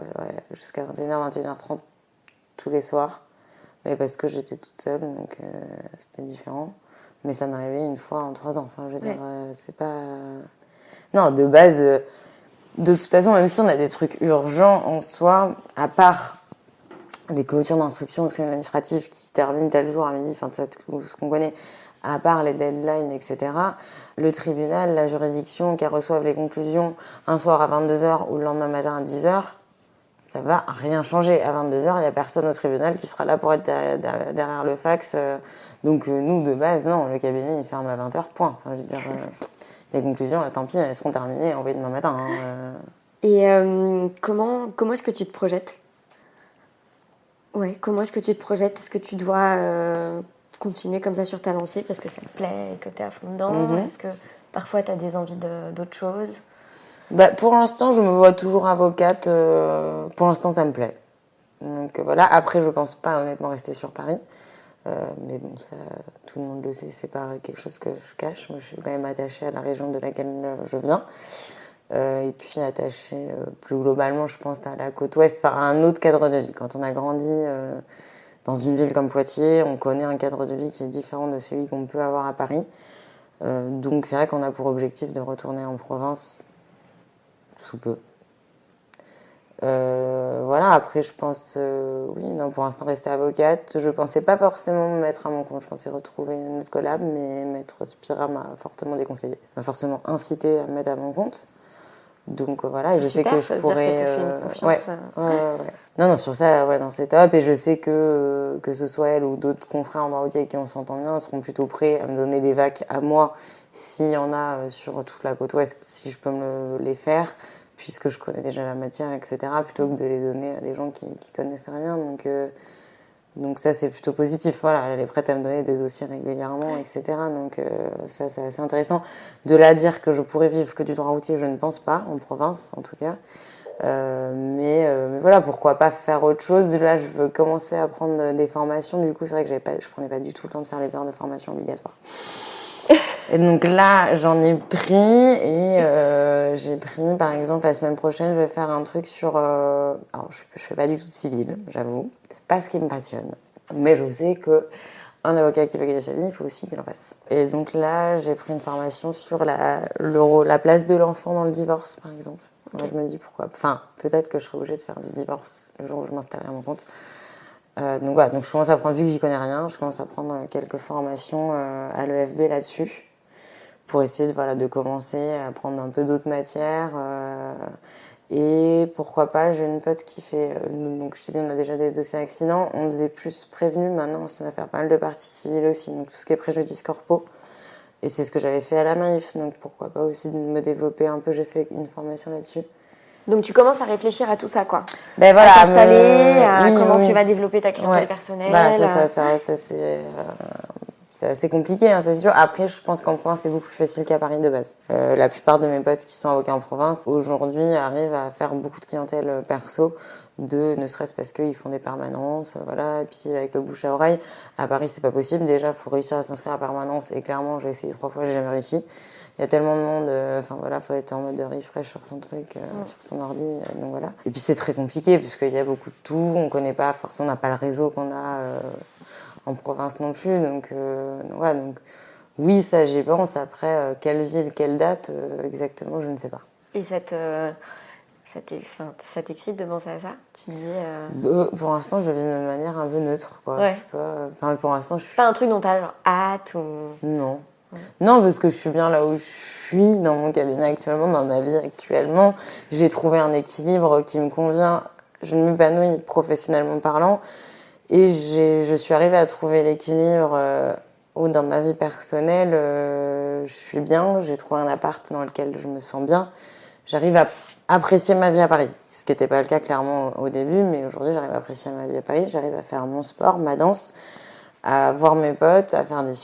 jusqu'à 21h, 21h30 tous les soirs. Mais parce que j'étais toute seule, donc c'était différent. Mais ça m'est arrivé une fois en 3 ans. Enfin, je veux dire, c'est pas... Non, de base, de toute façon, même si on a des trucs urgents en soi, à part des clôtures d'instruction au tribunal administratif qui terminent tel jour à midi, enfin, tout ce qu'on connaît... À part les deadlines, etc., le tribunal, la juridiction qui reçoivent les conclusions un soir à 22h ou le lendemain matin à 10h, ça va rien changer. À 22h, il n'y a personne au tribunal qui sera là pour être derrière le fax. Donc nous, de base, non, le cabinet, il ferme à 20h, point. Enfin, je veux dire, les conclusions, tant pis, elles seront terminées, envoyées demain matin. Et comment est-ce que tu te projettes ? Ouais, comment est-ce que tu te projettes ? Est-ce que tu dois... continuer comme ça sur ta lancée parce que ça te plaît et que t'es à fond dedans. Est-ce que parfois t'as des envies d'autres choses ? Pour l'instant, je me vois toujours avocate. Pour l'instant, ça me plaît. Donc voilà. Après, je pense pas honnêtement rester sur Paris. Mais bon, ça, tout le monde le sait, c'est pas quelque chose que je cache. Moi, je suis quand même attachée à la région de laquelle je viens. Et puis attachée plus globalement, je pense, à la côte ouest, enfin à un autre cadre de vie. Quand on a grandi dans une ville comme Poitiers, on connaît un cadre de vie qui est différent de celui qu'on peut avoir à Paris. Donc c'est vrai qu'on a pour objectif de retourner en province sous peu. Voilà, après je pense, oui, non, pour l'instant rester avocate. Je pensais pas forcément me mettre à mon compte, je pensais retrouver une autre collab, mais Maître Spira m'a fortement déconseillé, m'a forcément incité à me mettre à mon compte. Donc voilà, et je sais que je pourrais. Ça veut dire qu'elle te fait une confiance. Ouais. Non, sur ça, ouais, non, c'est top. Et je sais que ce soit elle ou d'autres confrères en droit routier avec qui on s'entend bien, seront plutôt prêts à me donner des vacs à moi s'il y en a sur toute la côte ouest, si je peux les faire, puisque je connais déjà la matière, etc., plutôt que de les donner à des gens qui connaissent rien. Donc ça, c'est plutôt positif. Voilà, elle est prête à me donner des dossiers régulièrement, etc. Donc ça, c'est assez intéressant. De là à dire que je pourrais vivre que du droit routier, je ne pense pas, en province en tout cas. Mais voilà, pourquoi pas faire autre chose. Là, je veux commencer à prendre des formations. Du coup, c'est vrai que je prenais pas du tout le temps de faire les heures de formation obligatoires. Et donc là, j'en ai pris et j'ai pris, par exemple, la semaine prochaine, je vais faire un truc sur... alors, je fais pas du tout de civil, j'avoue. C'est pas ce qui me passionne. Mais je sais que un avocat qui veut gagner sa vie, il faut aussi qu'il en fasse. Et donc là, j'ai pris une formation sur la place de l'enfant dans le divorce, par exemple. Moi, je me dis pourquoi... Enfin, peut-être que je serai obligée de faire du divorce le jour où je m'installerai à mon compte. Donc voilà, donc je commence à prendre, vu que j'y connais rien, je commence à prendre quelques formations à l'EFB là-dessus pour essayer de commencer à prendre un peu d'autres matières. Et pourquoi pas, j'ai une pote qui fait... donc je te dis, on a déjà des dossiers accidents, on faisait plus prévenu, maintenant on se met à faire pas mal de parties civiles aussi, donc tout ce qui est préjudice corpo. Et c'est ce que j'avais fait à la Maïf, donc pourquoi pas aussi de me développer un peu, j'ai fait une formation là-dessus. Donc tu commences à réfléchir à tout ça, quoi. Ben voilà, à t'installer, comment tu vas développer ta clientèle personnelle. Voilà, ça c'est assez compliqué, hein, c'est sûr. Après, je pense qu'en province, c'est beaucoup plus facile qu'à Paris de base. La plupart de mes potes qui sont avocats en province, aujourd'hui, arrivent à faire beaucoup de clientèle perso, ne serait-ce parce qu'ils font des permanences, voilà. Et puis avec le bouche à oreille, à Paris, c'est pas possible. Déjà, faut réussir à s'inscrire à permanence. Et clairement, j'ai essayé 3 fois, j'ai jamais réussi. Il y a tellement de monde, faut être en mode de refresh sur son truc, sur son ordi, donc voilà. Et puis c'est très compliqué, puisqu'il y a beaucoup de tout, on connaît pas, forcément, on n'a pas le réseau qu'on a en province non plus, donc oui, ça j'y pense. Après, quelle ville, quelle date, exactement, je ne sais pas. Et ça t'excite de penser à ça? Tu dis... Pour l'instant, je vis de manière un peu neutre, quoi. Ouais. Je sais pas, pour l'instant, c'est pas un truc dont t'as genre hâte ou... Non. Non, parce que je suis bien là où je suis, dans mon cabinet actuellement, dans ma vie actuellement. J'ai trouvé un équilibre qui me convient. Je m'épanouis professionnellement parlant. Et je suis arrivée à trouver l'équilibre où dans ma vie personnelle, je suis bien. J'ai trouvé un appart dans lequel je me sens bien. J'arrive à apprécier ma vie à Paris. Ce qui n'était pas le cas clairement au début, mais aujourd'hui, j'arrive à apprécier ma vie à Paris. J'arrive à faire mon sport, ma danse, à voir mes potes, à faire des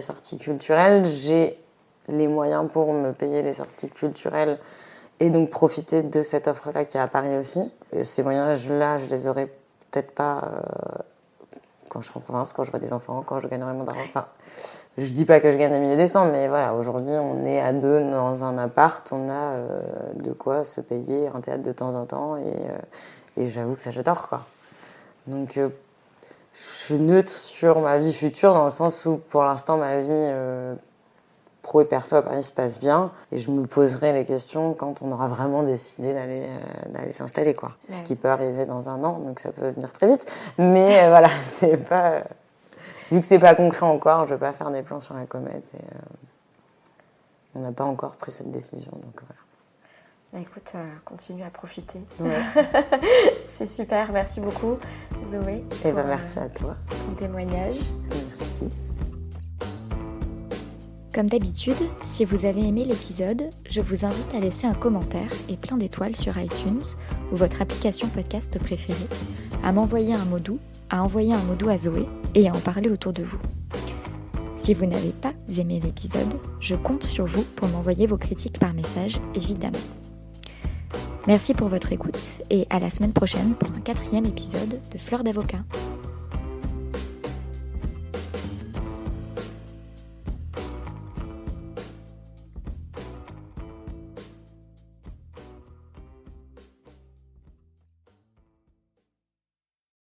sorties culturelles. J'ai les moyens pour me payer les sorties culturelles et donc profiter de cette offre-là qui est à Paris aussi. Et ces moyens-là, je les aurais peut-être pas quand je serai en province, quand j'aurai des enfants, quand je gagnerai mon d'argent. Enfin, je dis pas que je gagne 1 200, mais voilà, aujourd'hui, on est à 2 dans un appart, on a de quoi se payer un théâtre de temps en temps, et j'avoue que ça, j'adore, quoi. Donc, je suis neutre sur ma vie future, dans le sens où, pour l'instant, ma vie pro et perso à Paris se passe bien, et je me poserai les questions quand on aura vraiment décidé d'aller s'installer, quoi. Ouais. Ce qui peut arriver dans 1 an, donc ça peut venir très vite. Mais voilà, c'est pas... vu que c'est pas concret encore, je vais pas faire des plans sur la comète, et on n'a pas encore pris cette décision, donc voilà. Bah écoute, continue à profiter. Ouais. C'est super, merci beaucoup Zoé. Et merci à toi. Ton témoignage. Merci. Comme d'habitude, si vous avez aimé l'épisode, je vous invite à laisser un commentaire et plein d'étoiles sur iTunes ou votre application podcast préférée, à m'envoyer un mot doux, à envoyer un mot doux à Zoé et à en parler autour de vous. Si vous n'avez pas aimé l'épisode, je compte sur vous pour m'envoyer vos critiques par message, évidemment. Merci pour votre écoute et à la semaine prochaine pour un 4e épisode de Fleurs d'avocat.